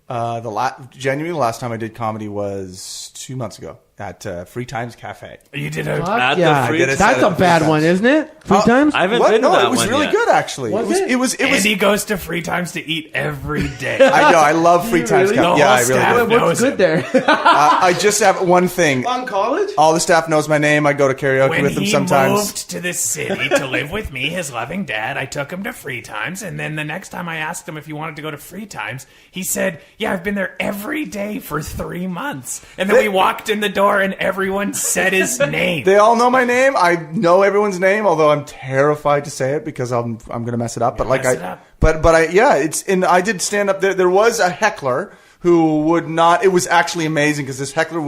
Genuinely, the last time I did comedy was 2 months ago at Free Times Cafe. You did a... Fuck At the yeah, free- I did a that's set a at bad Free one, Times. isn't it? Free times. I haven't What? been to No, that it was one really yet. good actually. Was it was. Andy goes to Free Times to eat every day. I know. I love Free Times Really? Cafe. The Yeah, whole I really staff do. What's knows good there? I just have one thing. On college? All the staff knows my name. I go to karaoke When with them he sometimes. moved to this city to live with me, his loving dad, I took him to Free Times, and then the next time I asked him if he wanted to go to Free Times, he said, yeah, I've been there every day for 3 months. And then we walked in the door, and everyone said his name. They all know my name. I know everyone's name, although I'm terrified to say it because I'm going to mess it up. But like mess it up. but I did stand up there. There was a heckler who would not. It was actually amazing because this heckler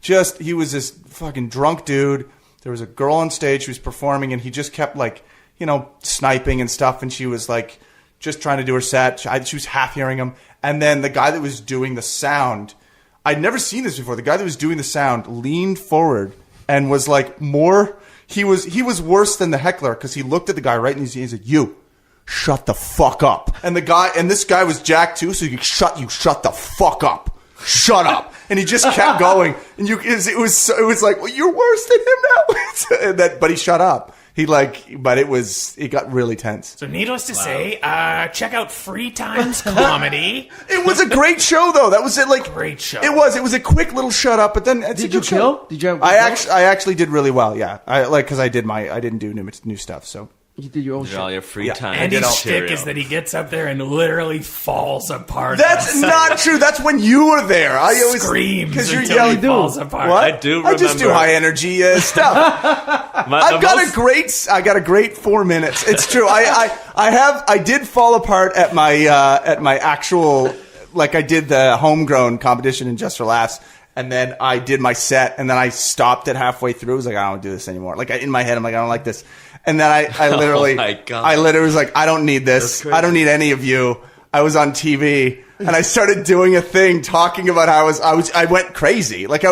he was this fucking drunk dude. There was a girl on stage who was performing, and he just kept like sniping and stuff, and she was like just trying to do her set. She was half hearing him, and then the guy that was doing the sound, I'd never seen this before. The guy that was doing the sound leaned forward and was like more. He was worse than the heckler because he looked at the guy right in his ear and said, "You shut the fuck up." And this guy was Jack too, so you shut the fuck up. Shut up. And he just kept going. And it was like, well, you're worse than him now. But he shut up. It got really tense. So needless to say, check out Free Times Comedy. It was a great show though. That was it. Great show. It was a quick little shut up, but then Did you kill? Did you have? I actually did really well. Yeah. Because I didn't do new stuff. So. You did your own All your free time. And his shtick is that he gets up there and literally falls apart. That's not true. That's when you were there. I always screams because you're until yelling. he falls apart. What? I do remember. I just do high energy stuff. I got a great 4 minutes. It's true. I did fall apart at my actual, like I did the homegrown competition in Just for Laughs. And then I did my set, and then I stopped it halfway through. I was like, I don't do this anymore. Like in my head, I'm like, I don't like this. And then I literally, oh my God. I literally was like, I don't need this. I don't need any of you. I was on TV, and I started doing a thing talking about how I went crazy. Like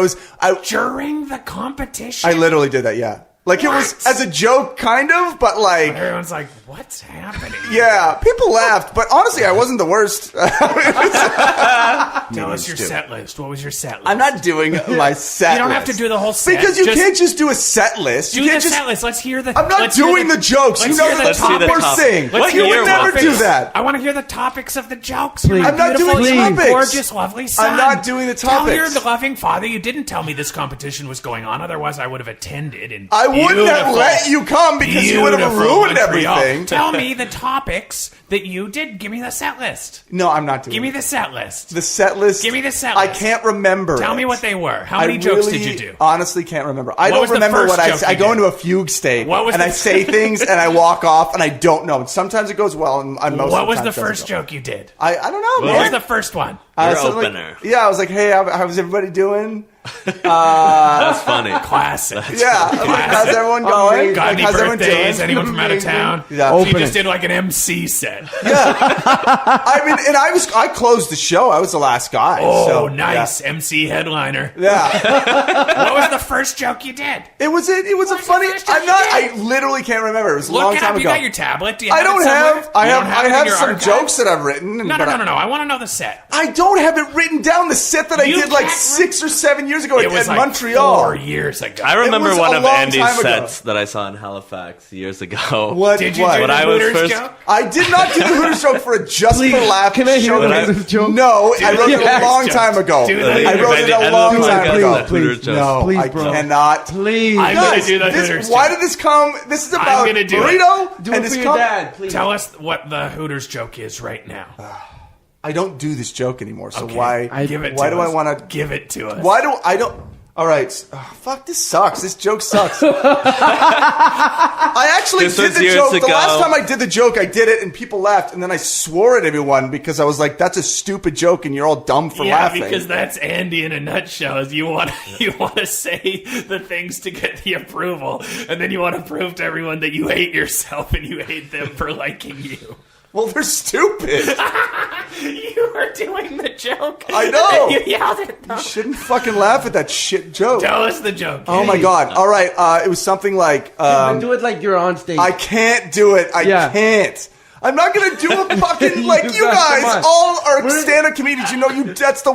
during the competition. I literally did that. Yeah. Like what? It was as a joke, kind of, but like everyone's like, "What's happening?" Yeah, people laughed, but honestly, I wasn't the worst. Tell us your set list. What was your set list? I'm not doing my set. You don't list. have to do the whole set because you can't just do a set list. Do the set list. Let's hear the. I'm not doing the jokes. You know the worst thing. You would never do that. I want to hear the topics of the jokes. I'm not doing the topics. Gorgeous, lovely son. I'm not doing the topics. Tell your loving father you didn't tell me this competition was going on. Otherwise, I would have attended. And I wouldn't have let you come because you would have ruined everything. Tell me the topics that you did. Give me the set list. No, I'm not doing it. Give me the set list. The set list? Give me the set list. I can't remember. Tell me what they were. How many jokes did you do? Honestly can't remember. I don't remember what I say. I go into a fugue state and I say things and I walk off and I don't know. Sometimes it goes well and most of the time what was the first joke you did? I don't know. What was the first one? Your opener. I was like, hey, how's everybody doing? That's funny. Classic. Yeah. How's everyone going? Got any birthdays? Anyone from out of town? Yeah. So you just did like an MC set. Yeah. I mean, and I closed the show. I was the last guy. Oh, so, nice. Yeah. MC headliner. Yeah. What was the first joke you did? It was a funny. I literally can't remember. It was a long time ago. You got your tablet. Do you I don't have. I have some archives? jokes that I've written. No. I want to know the set. I don't have it written down. The set that I did like 6 or 7 years ago at like Montreal. 4 years ago. I remember one of Andy's time ago. sets that I saw in Halifax years ago. What? Did you do the Hooters joke? I did not do the Hooters joke for a Just for Laughs Can I hear show. the Hooters joke? No, I wrote it a long time ago. I wrote it a long time ago. Please, no, please, I bro. cannot. Please. I'm going to do the Hooters joke. Why did this come? This is about Marito Do it for your dad, please. Tell us what the Hooters joke is right now. I don't do this joke anymore, so Okay. why? Give it why to do us. I want to give it to us? Why do I don't? All right. Fuck, this sucks. This joke sucks. I actually did the joke. The last time I did the joke, I did it and people laughed. And then I swore at everyone because I was like, that's a stupid joke and you're all dumb for laughing. Yeah, because that's Andy in a nutshell. Is you want to say the things to get the approval. And then you want to prove to everyone that you hate yourself and you hate them for liking you. Well, they're stupid. You were doing the joke. I know. You yelled at them. You shouldn't fucking laugh at that shit joke. Tell us the joke. Oh my God. All right. It was something like... do it like you're on stage. I can't do it. I can't. I'm not gonna do a fucking like you guys. All are stand-up comedians. You know, that's the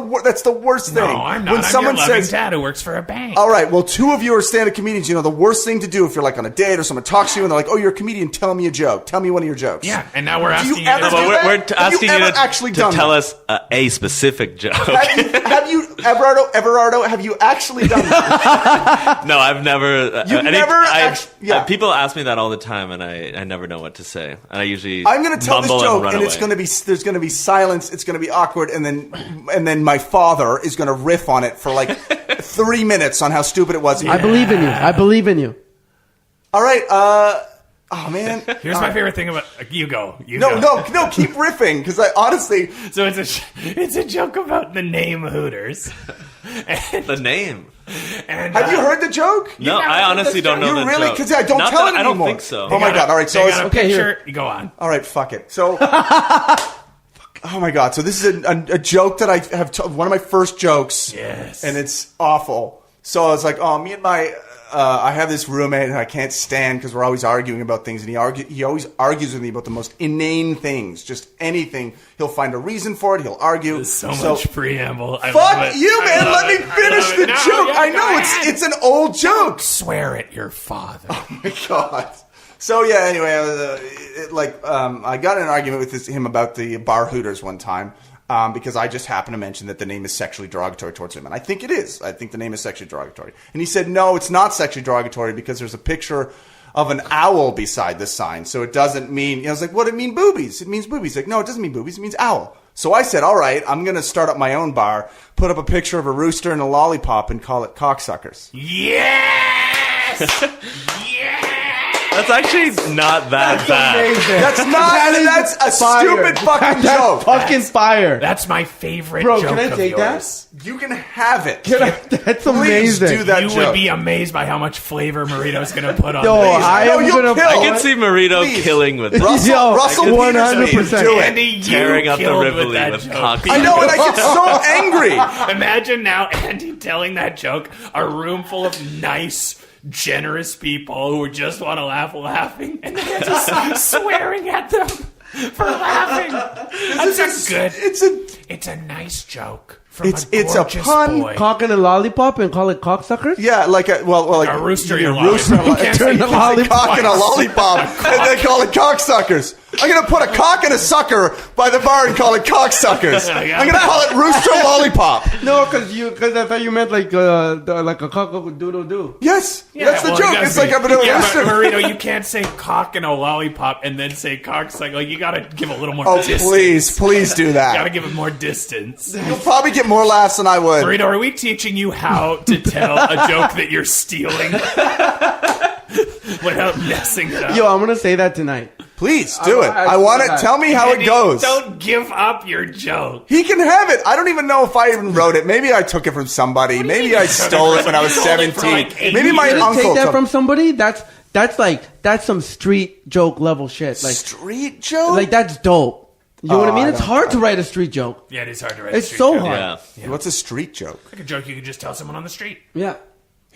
worst thing. No, I'm not. When someone your loving says, dad who works for a bank. all right, well, 2 of you are stand-up comedians. You know, the worst thing to do if you're like on a date or someone talks to you and they're like, "Oh, you're a comedian. Tell me a joke. Tell me one of your jokes." Yeah, and now we're asking you. ever do that? We're Have asking you you ever actually to done tell that? us a specific joke. Have you, Everardo? Have you actually done that? No, I've never. People ask me that all the time, and I never know what to say. And I usually I'm going to tell this joke, and away. it's going to be there's going to be silence. It's going to be awkward, and then my father is going to riff on it for like 3 minutes on how stupid it was. I believe in you. I believe in you. All right. Oh man. Here's my favorite thing about you go. No. Keep riffing because I honestly. So it's a joke about the name Hooters. The name. And, Have you heard the joke? No, never I heard honestly this don't know You the really? joke. Because I don't Not tell that it I don't anymore. think so. Oh my god! All right, so They it's, got a Okay, picture. You go on. all right, fuck it. So, oh my god! So this is a joke that I have. One of my first jokes. Yes. And it's awful. So I was like, oh, me and my. I have this roommate and I can't stand because we're always arguing about things, and he always argues with me about the most inane things, just anything. He'll find a reason for it. He'll argue. There's so much preamble. I love Fuck it. you, I man! love Let me it. I finish love the it. No, joke. yeah, I go know ahead. it's an old joke. Swear at your father. Oh my god. So yeah. Anyway, I got in an argument with him about the bar Hooters one time. Because I just happened to mention that the name is sexually derogatory towards him. And I think it is. I think the name is sexually derogatory. And he said, no, it's not sexually derogatory because there's a picture of an owl beside the sign. So it doesn't mean... I was like, what, it mean boobies? It means boobies. He's like, no, it doesn't mean boobies. It means owl. So I said, all right, I'm going to start up my own bar, put up a picture of a rooster and a lollipop and call it Cocksuckers. Yes! Yes! That's actually not that bad. That's not... That's a fire. stupid fucking That's joke. fucking fire. That's my favorite Bro, joke can I of take yours. You can have it. That's Please amazing. do that You joke. would be amazed by how much flavor Marito's going to put on Yo, this. I No, am you'll gonna. kill. I can see Marito Please. killing with Russell, Yo, Russell 100%. Peters, do it. Andy, you tearing up the killed Rivoli with that with joke. cock. I know, and I get so angry. Imagine now Andy telling that joke, a room full of nice, generous people who just want to laugh laughing, and then they're just swearing at them for laughing. That's good. It's a nice joke from It's a a gorgeous pun. boy. Cock and a lollipop and call it cocksuckers? Yeah, like a A rooster, you your rooster, lollipop. You can't turn say the lollipop cock and a lollipop, and then call it cocksuckers. I'm gonna put a cock and a sucker by the bar and call it cocksuckers. I'm gonna call it rooster lollipop. No, because I thought you meant like a cock doodle doo. Yes, Yeah, that's the well, joke. it does It's like be. I'm gonna Yeah, rooster. but Marito, you can't say cock and a lollipop and then say cocksucker. Like you gotta give a little more Oh, distance. please do Gotta that. give it more distance. You'll probably get more laughs than I would. Marito, are we teaching you how to tell a joke that you're stealing without messing it up? Yo, I'm gonna say that tonight. Please do it. I I want it. swear. Tell me how Andy, it goes. Don't give up your joke. He can have it. I don't even know if I even wrote it. Maybe I took it from somebody. Maybe I stole it when I was You stole it for 17. like 8 Maybe my years. uncle Take that took from somebody. That's some street joke level shit. Like street joke. like that's dope. You know what I Oh, mean? I It's don't- hard to write a street joke. Yeah, it is hard to write. It's a street so joke. hard. Yeah. What's a street joke? Like a joke you could just tell someone on the street. Yeah.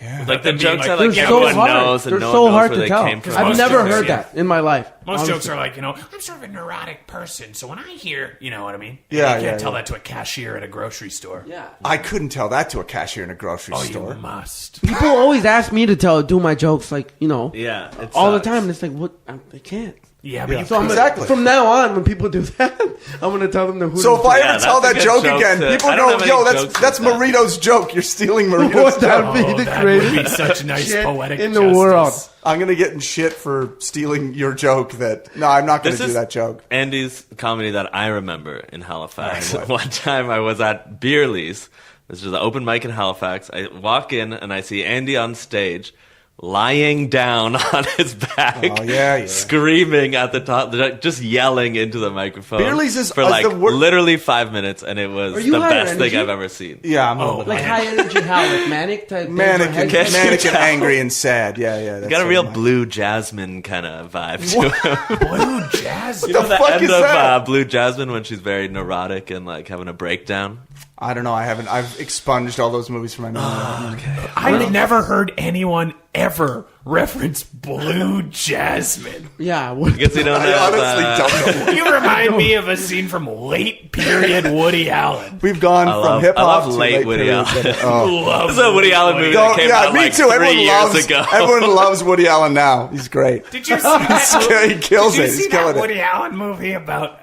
Like the them being jokes like, that they're like so everyone hard. knows and They're no so one knows hard where to they tell. came from. I've Most never jokes, heard yeah. that in my life. Most honestly. jokes are like, I'm sort of a neurotic person, so when I hear, you know what I mean? Yeah, You can't yeah, tell yeah. that to a cashier at a grocery store. Yeah. I couldn't tell that to a cashier in a grocery Oh, store. you must. People always ask me to do my jokes, like Yeah, it all the sucks. time. And it's like, what? I can't. Yeah, but you So I'm gonna- Exactly. from now on, when people do that, I'm gonna tell them the who. So if I Yeah, ever tell that's a that good joke joke again, to- people I don't go, have "Yo, any that's jokes that's like that. Marito's joke. You're stealing Marito's Would that joke." be Oh, the that would be greatest such nice shit poetic in the justice. world? I'm gonna get in shit for stealing your joke. No, I'm not gonna This do is that joke. Andy's comedy that I remember in Halifax. Alright, One time I was at Beerley's. This was an open mic in Halifax. I walk in and I see Andy on stage, lying down on his back, Oh, yeah. screaming at the top, just yelling into the microphone. Beerley's is- for is like the wor- literally 5 minutes, and it was Are you the high best energy? thing I've ever seen. Yeah, I'm a Oh, little bit Like high energy, how? Like manic type. thing, manic, or and, head- Can't manic you and tell? angry and sad. Yeah. That's Got a sort real of my- Blue Jasmine kind of vibe to him. Blue jazz. What the The fuck end is of that? Blue Jasmine when she's very neurotic and like having a breakdown. I don't know. I've expunged all those movies from my memory. I've never heard anyone ever reference Blue Jasmine. Yeah. What, I guess you don't I have, honestly don't know. You remind me of a scene from late period Woody Allen. We've gone from hip I hop love to late late Woody period. Allen. Oh. Love This is a Woody Allen movie Don't- that came yeah, out me like too. 3 Everyone years loves, ago. Everyone loves Woody Allen now. He's great. Did you see that? He kills Did you it. see He's that killing it. Woody Allen movie about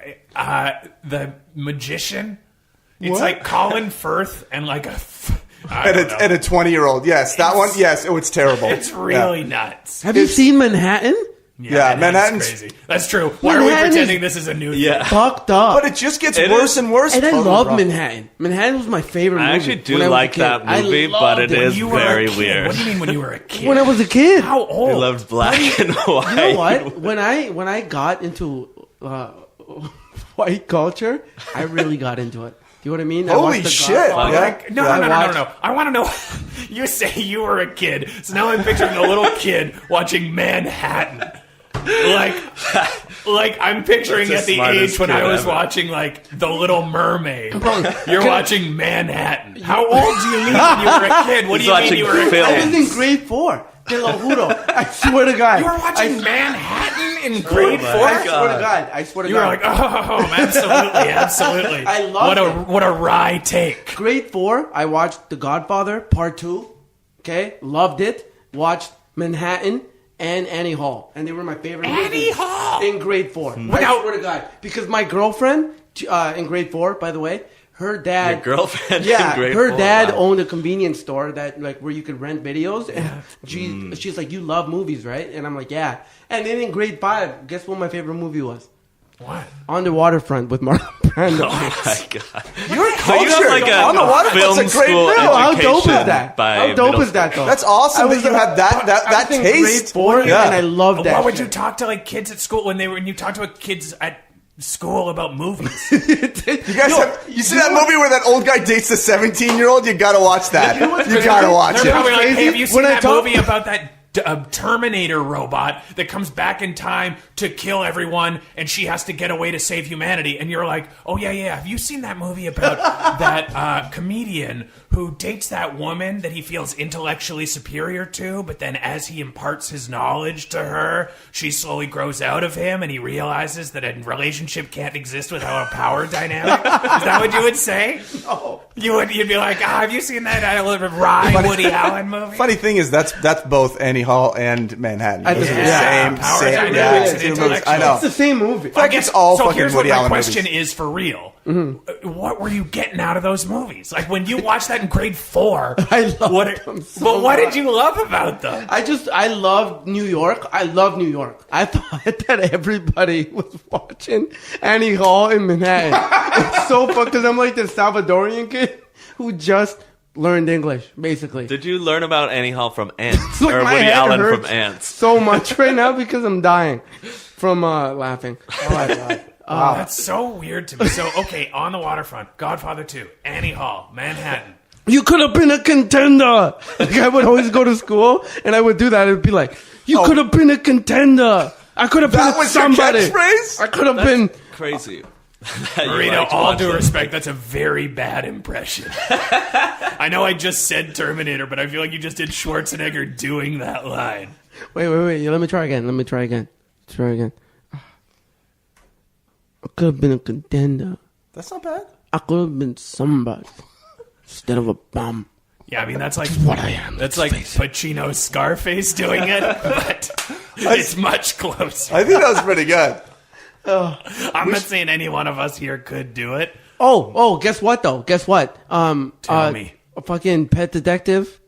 the magician? It's What? like Colin Firth and like I And don't know. a 20-year-old. Yes, that one. Yes, it's terrible. It's really Yeah. nuts. have you seen Manhattan? Yeah, Manhattan's- crazy. That's true. Why are we Manhattan pretending is- this is a new Yeah. Fucked up. But it just gets It worse is- and worse. and I Totally love wrong. Manhattan. Manhattan was my favorite movie. I actually do when I was a like kid. that I movie, but loved it When is you were a very kid. weird. What do you mean when you were a kid? When I was a kid. How old? He loved black and white. You know what? When I got into white culture, I really got into it. Do You know what I mean? Holy I watched The shit. Godfather. Yeah. Like, no. I want to know. You say you were a kid, so now I'm picturing a little kid watching Manhattan. Like I'm picturing That's at the the smartest age when kid I was ever. watching like The Little Mermaid. You're watching Manhattan. How old do you mean when you were a kid? What do He's you mean watching you were a film. I kid? was in grade 4. Te lo juro. I swear to God. You were watching Manhattan in grade 4? I swear to God. I swear to You God. were like, oh, absolutely. I loved it. What a wry take. Grade 4, I watched The Godfather Part 2. Okay, loved it. Watched Manhattan and Annie Hall, and they were my favorite. Annie movies Hall? in grade 4. I Without- swear to God, because my girlfriend in grade 4, by the way, her dad. Your girlfriend Yeah, in grade her 4, dad wow. owned a convenience store that like where you could rent videos, and she's like, "You love movies, right?" And I'm like, "Yeah." And then in grade 5, guess what my favorite movie was? What? On the Waterfront with Marlon Brando. Oh my god! You're You cultured. have like On the water, film that's a great school film. How dope is education that? by How dope middle is that, though? That's awesome that you had that I was in taste. grade 4, Yeah. and I loved that. What would shit. you talk to like kids at school when you talk to kids at school about movies? You guys you see that movie where that old guy dates the 17-year-old? You gotta watch that. You gotta watch They're probably it. like, crazy? hey, have you seen When I that talk- movie about that Terminator robot that comes back in time to kill everyone and she has to get away to save humanity? And you're like, oh, yeah. Have you seen that movie about that comedian who dates that woman that he feels intellectually superior to, but then as he imparts his knowledge to her, she slowly grows out of him and he realizes that a relationship can't exist without a power dynamic? Is that what you would say? No. You'd be like, have you seen that wry Woody Allen movie? Funny thing is, that's both Annie Hall and Manhattan. I Those think- are the yeah, power same. dynamics and two movies. intellectual. I know. It's the same movie. I guess all so fucking here's Woody what my Allen question movies. is for real. What were you getting out of those movies? Like when you watched that in grade 4, I loved them so but what much. did you love about them? I love New York. I love New York. I thought that everybody was watching Annie Hall in Manhattan. It's so fucked because I'm like the Salvadorian kid who just learned English, basically. Did you learn about Annie Hall from Ants Like, or my Woody head Allen hurts from Ants? so much right now because I'm dying from laughing. Oh my God. That's so weird to me. So, okay, On the Waterfront, Godfather 2, Annie Hall, Manhattan. You could have been a contender. Like I would always go to school and I would do that. It'd be like, you could have been a contender. I could have been That was your somebody. catchphrase? I could have been. Crazy. Marito, all due respect, that's a very bad impression. I know I just said Terminator, but I feel like you just did Schwarzenegger doing that line. Wait. Let me try again. I could have been a contender. That's not bad. I could have been somebody instead of a bum. Yeah, I mean, that's like What I am. That's like Pacino's Scarface doing it, but it's much closer. I think that was pretty good. I'm not saying any one of us here could do it. Oh, guess what though? Guess what? Tell me. A fucking Pet Detective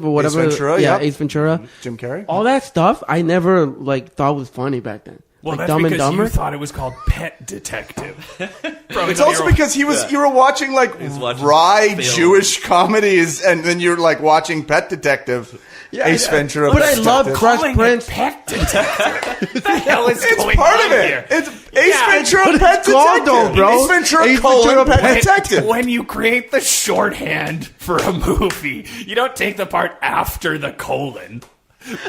or whatever. Ventura, yeah, yeah. Ace Ventura. Jim Carrey? All that stuff I never like thought was funny back then. Well, like that's Dumb and because Dumber. you thought it was called Pet Detective. It's also because you were watching like watching wry film. Jewish comedies, and then you're like watching Pet Detective, Ace Ventura. but Pet I love Detective. Fresh Calling Prince. it Pet Detective. What the hell is It's going part on of it. here? It's Ace Ventura what Pet it's called, Detective, though, bro. Ace Ventura Ace colon Ventura Pet Pet- Detective. When you create the shorthand for a movie, you don't take the part after the colon.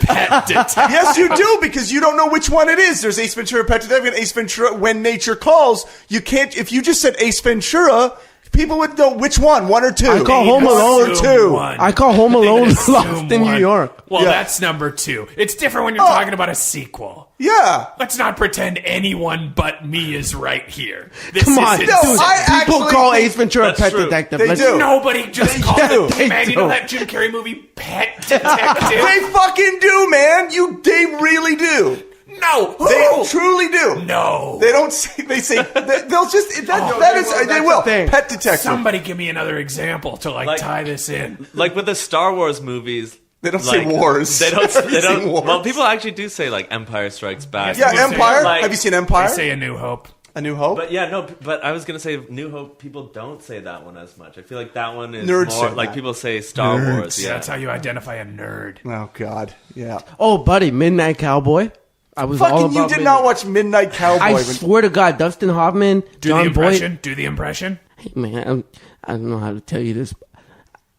Pet Detective. Yes, you do, because you don't know which one it is. There's Ace Ventura, Pet Detective, and Ace Ventura, When Nature Calls. You can't, if you just said Ace Ventura, people would know which one or two. I call Home Alone two. I call Home Alone Lost in New York. Well, Yeah. that's number 2. It's different when you're talking about a sequel. Yeah. Let's not pretend anyone but me is right here. This Come on, is dude. insane. I People actually call think Ace Ventura that's Pet true. Detective. They Let's- do. Nobody just called do. it. They Man, you do. know that Jim Carrey movie, Pet Detective? They fucking do, man. They really do. No. They Who? truly do. No. They don't say, they say, they'll just, Oh, that is, will. they That's will. the thing. Pet Detective. Somebody give me another example to Like- tie this in. Like with the Star Wars movies, They don't say wars. They don't. They Say don't. wars. Well, people actually do say like Empire Strikes Back. Yeah, People say, Empire. like- Have you seen I Empire? say A New Hope. A New Hope? But yeah, no. But I was gonna say New Hope. People don't say that one as much. I feel like that one is Nerds more say like that. people say Star Nerds. Wars. Yeah, Yeah, that's how you identify a nerd. Oh, God. Yeah. Oh, buddy, Midnight Cowboy. I was all Fucking, about you did not watch Midnight Cowboy. I when- swear to God, Dustin Hoffman, Do John the impression. Boyd. Do the impression. Hey, man, I don't know how to tell you this, but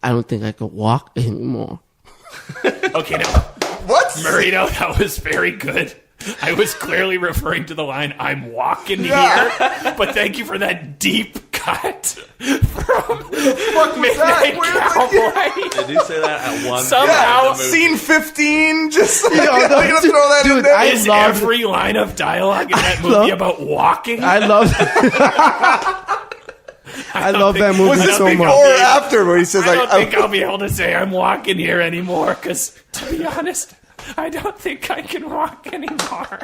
I don't think I could walk anymore. Okay, now, What? Marito, that was very good. I was clearly referring to the line, I'm walking Yeah. here, but thank you for that deep cut from What was that? Midnight Where was that? Cowboy. Did you say that at one Somehow- point in the movie? Scene 15, just like, no, you're gonna throw that in dude, there? I Is love- every line of dialogue in that movie love- about walking? I love I love that movie Was this so before much. or after where he says, I like, don't think I'll be able to say I'm walking here anymore, because, to be honest, I don't think I can walk anymore.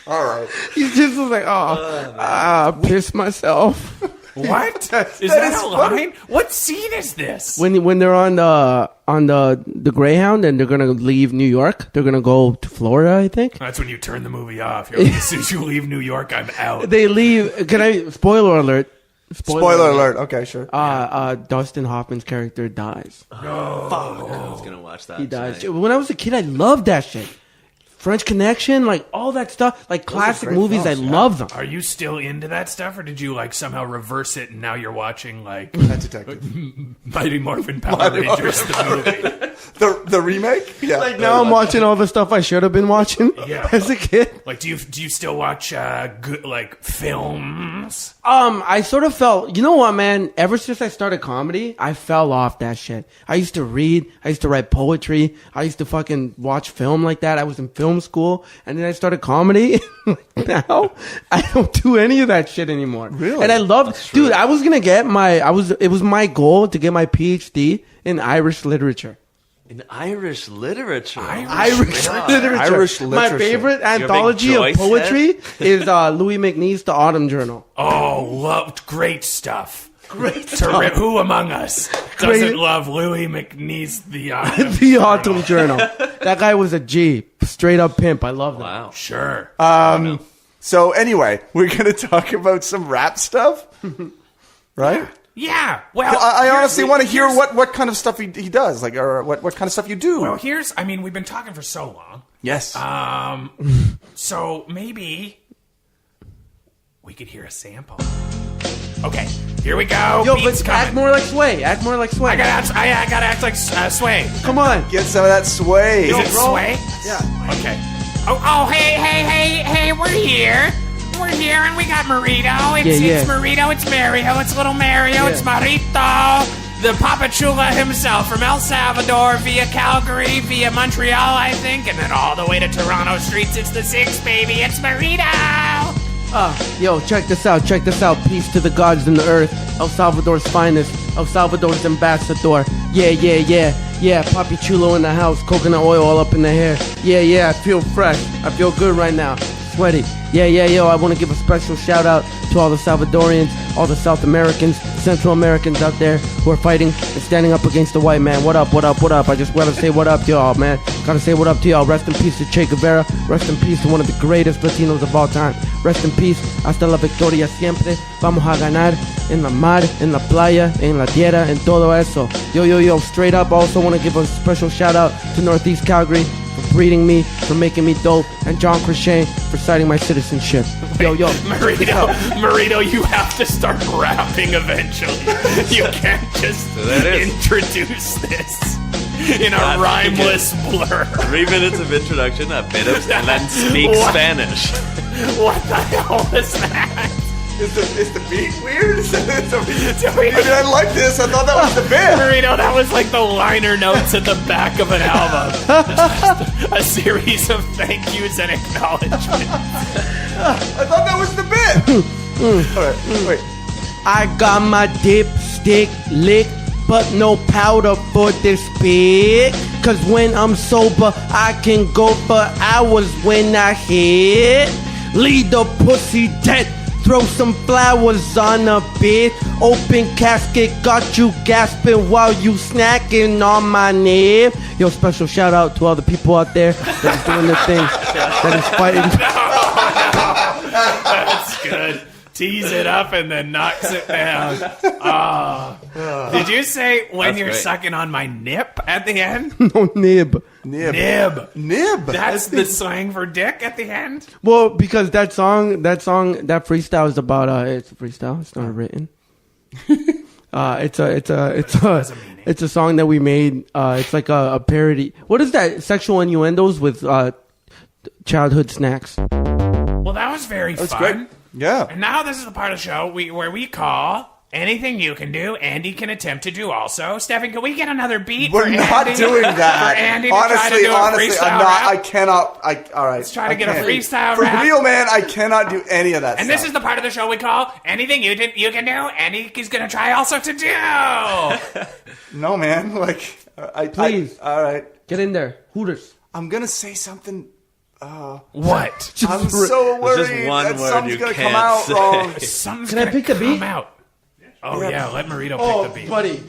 all right. He's just like, I pissed myself. What? Is that that is a funny. line? What scene is this? When they're on the Greyhound and they're gonna leave New York, they're gonna go to Florida, I think. That's when you turn the movie off. You're like, as soon as you leave New York, I'm out. They leave. Can I? Spoiler alert. Spoiler alert. Okay, sure. Dustin Hoffman's character dies. I was gonna watch that. He dies. tonight. When I was a kid, I loved that shit. French Connection, like all that stuff, like classic great movies. films, I love them. Are you still into that stuff, or did you like somehow reverse it and now you're watching like That detective. Mighty Morphin Power Rangers the movie? The remake? Yeah. Like now, I'm watching all the stuff I should have been watching Yeah. as a kid. Like, do you still watch good like films? I sort of felt, you know what, man? Ever since I started comedy, I fell off that shit. I used to read. I used to write poetry. I used to fucking watch film like that. I was in film school, and then I started comedy. Now I don't do any of that shit anymore. Really? And I love, dude. I was gonna get it was my goal to get my PhD in Irish literature. In Irish literature. Irish God. literature. Irish My literature. favorite You're a big anthology of Joyce poetry is Louis McNeese, The Autumn Journal. Oh, loved great stuff. Great Who among us doesn't Great. love Louis McNeese the The Autumn Journal. That guy was a G. Straight up pimp. I love that. Wow. Sure. So anyway, we're going to talk about some rap stuff, right? Yeah. Well, I here's honestly the- want to hear here's- what kind of stuff he does, like, or what kind of stuff you do. Well, we've been talking for so long. Yes. So maybe we could hear a sample. Okay, here we go. Yo, Beats but coming. act more like Sway. Act more like Sway. I gotta act like Sway. Come on. Get some of that sway. Is it Sway? Yeah. Okay. Oh, hey, we're here. We're here, and we got Marito. It's Marito, it's Mario, it's little Mario, it's Marito. The Papa Chula himself from El Salvador via Calgary, via Montreal, I think, and then all the way to Toronto streets. It's the Six, baby. It's Marito. Yo, check this out. Peace to the gods in the earth. El Salvador's finest. El Salvador's ambassador. Yeah. Papi Chulo in the house. Coconut oil all up in the hair. Yeah. I feel fresh. I feel good right now. Sweaty. Yeah. Yo, I want to give a special shout out to all the Salvadorians, all the South Americans, Central Americans out there who are fighting and standing up against the white man. What up? I just gotta say what up to y'all, man. Gotta say what up to y'all. Rest in peace to Che Guevara. Rest in peace to one of the greatest Latinos of all time. Rest in peace. Hasta la victoria siempre. Vamos a ganar en la mar, en la playa, en la tierra, en todo eso. Yo. Straight up, I also want to give a special shout out to Northeast Calgary for breeding me, for making me dope, and John Crochet for citing my citizenship. Yo. Marito, you have to start rapping eventually. You can't just There it is. introduce this in a That's rhymeless blur. 3 minutes of introduction, a bit of, and then speak What? Spanish. What the hell is that? Is the beat weird? I like this. I thought that was the bit. Marito, that was like the liner notes at the back of an album. Just a series of thank yous and acknowledgments. I thought that was the bit. All right, wait. I got my dipstick licked, but no powder for this spit. Cause when I'm sober, I can go for hours when I hit. Leave the pussy dead, throw some flowers on a bed. Open casket, got you gasping while you snacking on my nib. Yo, special shout out to all the people out there that is doing their thing, that is fighting. That's good. Tease it up and then knocks it down. Did you say when That's you're great. sucking on my nip at the end? No nib. Nib. That's the slang for dick at the end? Well, because that freestyle is about, it's a freestyle. It's not written. It's a song that we made. It's like a parody. What is that? Sexual innuendos with childhood snacks. Well, that was very fun. great. Yeah. And now this is the part of the show where we call anything you can do, Andy can attempt to do also. Stefan, can we get another beat? We're not Andy, doing that. For Andy to try to do a honestly, freestyle I'm not. rap? I cannot. All right. Let's try to get a freestyle For rap. real, man, I cannot do any of that And stuff. this is the part of the show we call anything you can do, Andy is going to try also to do. No, man. Like, Please. all right. Get in there, Hooters. I'm gonna say something. What? I'm so worried just one that word something's you gonna can't come out say. wrong. Something's Can I gonna pick the come beat? out. Oh, yeah, let Marito Oh, pick the beat. buddy.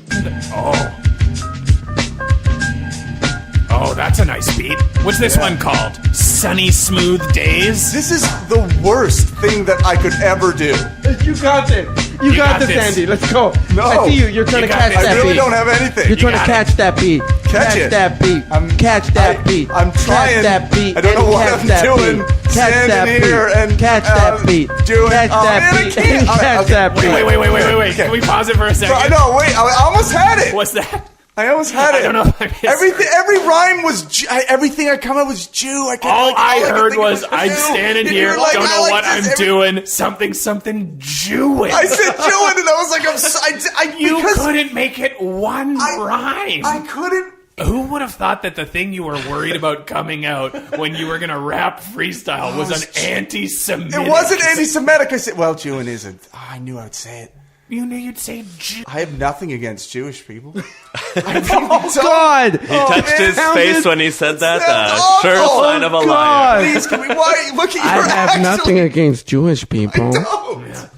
Oh, that's a nice beat. What's this one called? Sunny Smooth Days? This is the worst thing that I could ever do. You got this. You got this, Andy. Let's go. No. I see you. You're trying You to got catch this. that I really beat. don't have anything. You're trying to got catch that beat. Catch it. that beat. I'm- Catch that beat. I'm trying. Catch that beat. I don't know and what catch I'm that doing. Beat. Catch Standing that here beat. and, catch that beat. doing- Catch oh, that man, I beat. can't. And All right, catch okay. that beat. Wait. Can we pause it for a second? No, wait. I almost had it. What's that? I almost had it. I don't know if I missed Every rhyme was everything I come up was Jew. All I could heard think was, of I'm Jew. standing And here, you're like, don't I know like what this. I'm doing, something Jewish. I said Jew, and I was like, I'm so, You because couldn't make it one rhyme. I couldn't. Who would have thought that the thing you were worried about coming out when you were going to rap freestyle was an anti-Semitic? It wasn't anti-Semitic. I said, well, Jew isn't. Oh, I knew I'd say it. You knew you'd say Jew. I have nothing against Jewish people. Oh, God. He touched his face when he said that. That's Sure awful. sign of a liar. God. Please, can we? Why? Look at I your have actually. nothing against Jewish people. Don't.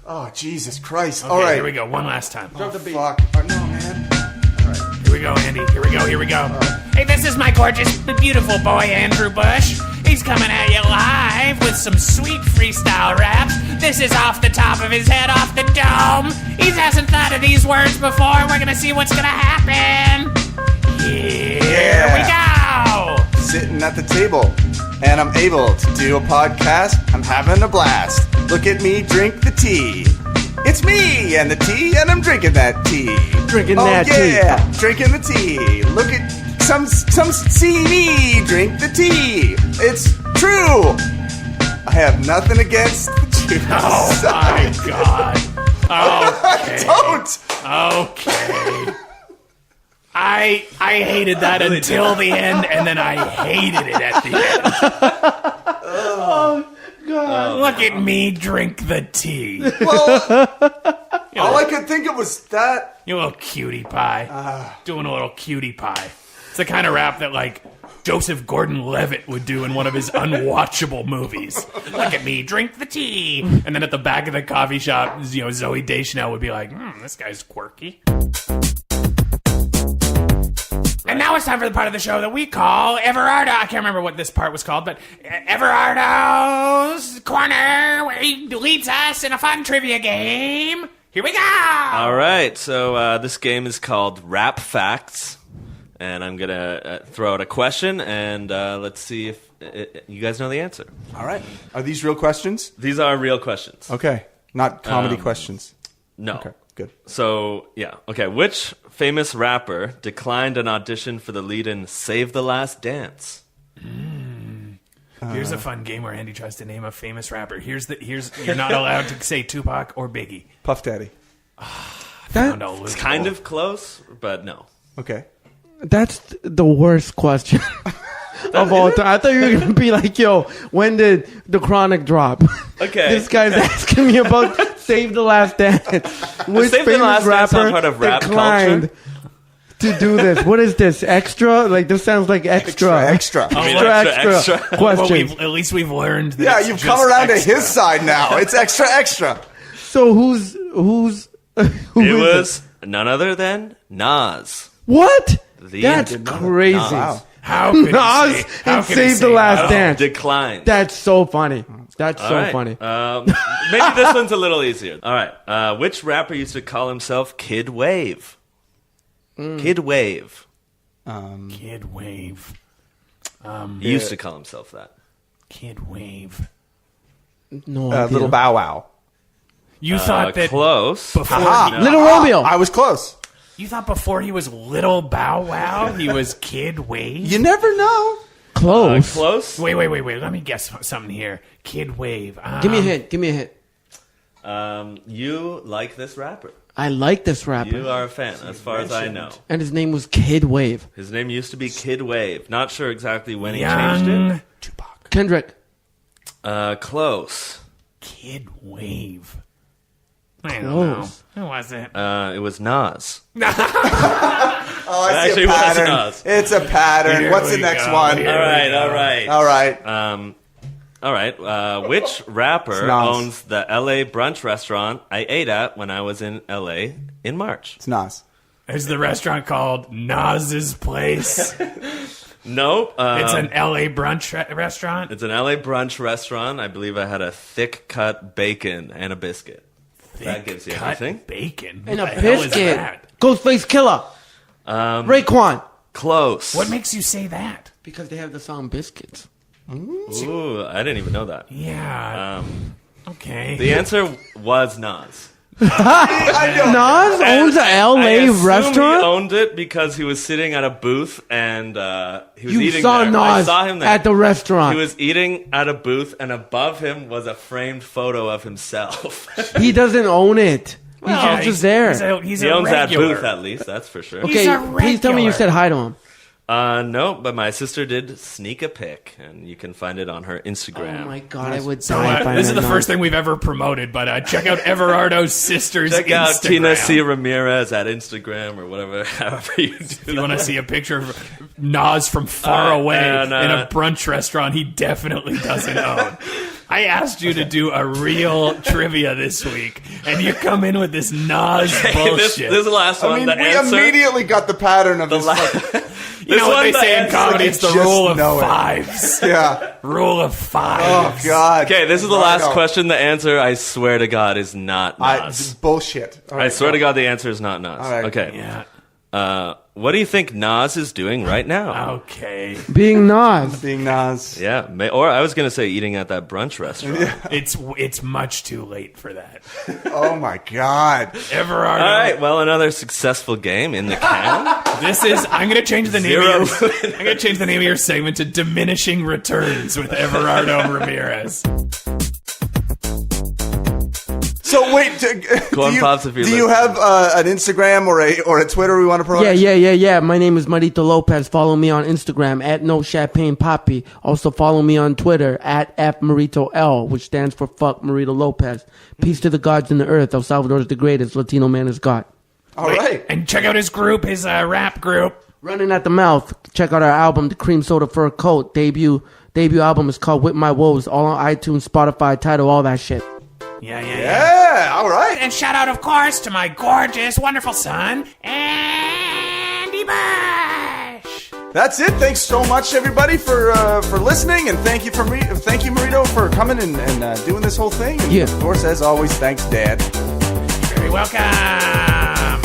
Oh, Jesus Christ! Okay, All right, here we go. One last time. Oh, fuck. Oh, no, man. Here we go, Andy. Here we go. Hey, this is my gorgeous, beautiful boy, Andrew Bush. He's coming at you live with some sweet freestyle raps. This is off the top of his head, off the dome. He hasn't thought of these words before. We're gonna see what's gonna happen. Here we go. Sitting at the table, and I'm able to do a podcast. I'm having a blast. Look at me, drink the tea. It's me and the tea, and I'm drinking that tea. Drinking oh, that yeah, drinking the tea. Look at some see me drink the tea. It's true. I have nothing against the Jews. Oh my God. Okay. Don't. Okay. I hated that until the end, and then I hated it at the end. Oh, God. Look at me drink the tea. Well, all I could think of was that. You little cutie pie. Doing a little cutie pie. It's the kind of rap that, like, Joseph Gordon-Levitt would do in one of his unwatchable movies. Look at me, drink the tea. And then at the back of the coffee shop, Zooey Deschanel would be like, this guy's quirky. And now it's time for the part of the show that we call Everardo. I can't remember what this part was called, but Everardo's Corner, where he leads us in a fun trivia game. Here we go! All right, so this game is called Rap Facts, and I'm going to throw out a question, and let's see if you guys know the answer. All right. Are these real questions? These are real questions. Okay. Not comedy questions. No. Okay. Good. So, yeah. Okay, which famous rapper declined an audition for the lead-in Save the Last Dance? Here's a fun game where Andy tries to name a famous rapper. Here's you're not allowed to say Tupac or Biggie. Puff Daddy. Found a It's loophole. kind of close, but no. Okay. That's the worst question of all time. I thought you were going to be like, yo, when did The Chronic drop? Okay. This guy's asking me about Save the Last Dance. Which Save the famous Last Dance rapper sounds part of rap declined culture. to do this? What is this? Extra? Like, this sounds like extra. Extra. Extra Well, questions. at least we've learned that Yeah, it's you've just come around extra. to his side now. It's extra. So who's who It is was none other than Nas. What? The That's end. crazy. Wow. How could he Nas say, how and could he Save say the Last no? Dance. Declined. That's so funny. That's All so right. funny. Maybe this one's a little easier. All right. Which rapper used to call himself Kid Wave? Kid Wave. Kid Wave. He used to call himself that. Kid Wave. No idea. Little Bow Wow. You thought that Close. before Aha. Little Romeo. I was close. you thought before he was Little Bow Wow, he was Kid Wave. You never know. Close. Close. Wait. Let me guess something here. Kid Wave. Give me a hint. Give me a hint. You like this rapper. I like this rapper. You are a fan, as far as I know. And his name was Kid Wave. His name used to be Kid Wave. Not sure exactly when he Young changed it. Tupac. Kendrick. Close. Kid Wave. I don't know. Close. Who was it? It was Nas. Oh, I see Actually, a was pattern. Nas. It's a pattern. Here What's the we next go. one? Here All right. All right. Which rapper Nas. owns the LA brunch restaurant I ate at when I was in LA in March? It's Nas. Is the restaurant called Nas's Place? Nope. It's an LA brunch restaurant. It's an LA brunch restaurant. I believe I had a thick cut bacon and a biscuit. That gives you Cut anything. bacon. And a What the hell is biscuit. that? Ghostface Killer. Raekwon. Close. What makes you say that? Because they have the song Biscuits. Ooh, I didn't even know that. Yeah. Okay. The answer was Nas. I know. Nas owns a I LA assume restaurant? He owned it because he was sitting at a booth and he was You eating saw there. Nas I saw him there. at the restaurant. He was eating at a booth, and above him was a framed photo of himself. He doesn't own it. He's just there. He's he a owns regular. that booth at least, that's for sure. Okay, a please tell me you regular. said hi to him. No, but my sister did sneak a pic, and you can find it on her Instagram. Oh my god, I would So, die if I this is met the Nas. first thing we've ever promoted, but check out Everardo's sister's Check out Instagram. Tina C. Ramirez at Instagram or whatever, however you do If you want to see a picture of Nas from far away and, in a brunch restaurant he definitely doesn't own. I asked you to do a real trivia this week, and you come in with this Nas bullshit. this is the last one. I mean, the we answer, immediately got the pattern of this. You know what they say in answer- comedy? It's the just rule of know it. fives. Yeah. Rule of Oh fives. God. Okay, this is the Right last on. question. The answer, I swear to God, is not This Nas. is bullshit. All I right, swear go. to God, the answer is not Nas. All right. Okay. Yeah. What do you think Nas is doing right now? Okay. Being Nas. Being Nas. Yeah, or I was going to say eating at that brunch restaurant. It's much too late for that. Oh my God. Everardo. All right, well, another successful game in the can. This is. I'm going to change the name. Zero. Of your, I'm going to change the name of your segment to "Diminishing Returns" with Everardo Ramirez. So wait, Go on, Pops, if you're do you listening. have an Instagram or a Twitter we want to promote? Yeah. My name is Marito Lopez. Follow me on Instagram at No Champagne Poppy. Also follow me on Twitter at FMaritoL, which stands for Fuck Marito Lopez. Peace to the gods in the earth. El Salvador is the greatest. Latino man is God. All right. And check out his group, his rap group. Running at the mouth. Check out our album, The Cream Soda Fur Coat. Debut album is called Whip My Woes. All on iTunes, Spotify, Tidal, all that shit. Yeah. Yeah. All right. And shout out, of course, to my gorgeous, wonderful son, Andy Bush. That's it. Thanks so much, everybody, for listening, and thank you Marito, for coming and doing this whole thing. And Yeah. of course, as always, thanks, Dad. Very welcome.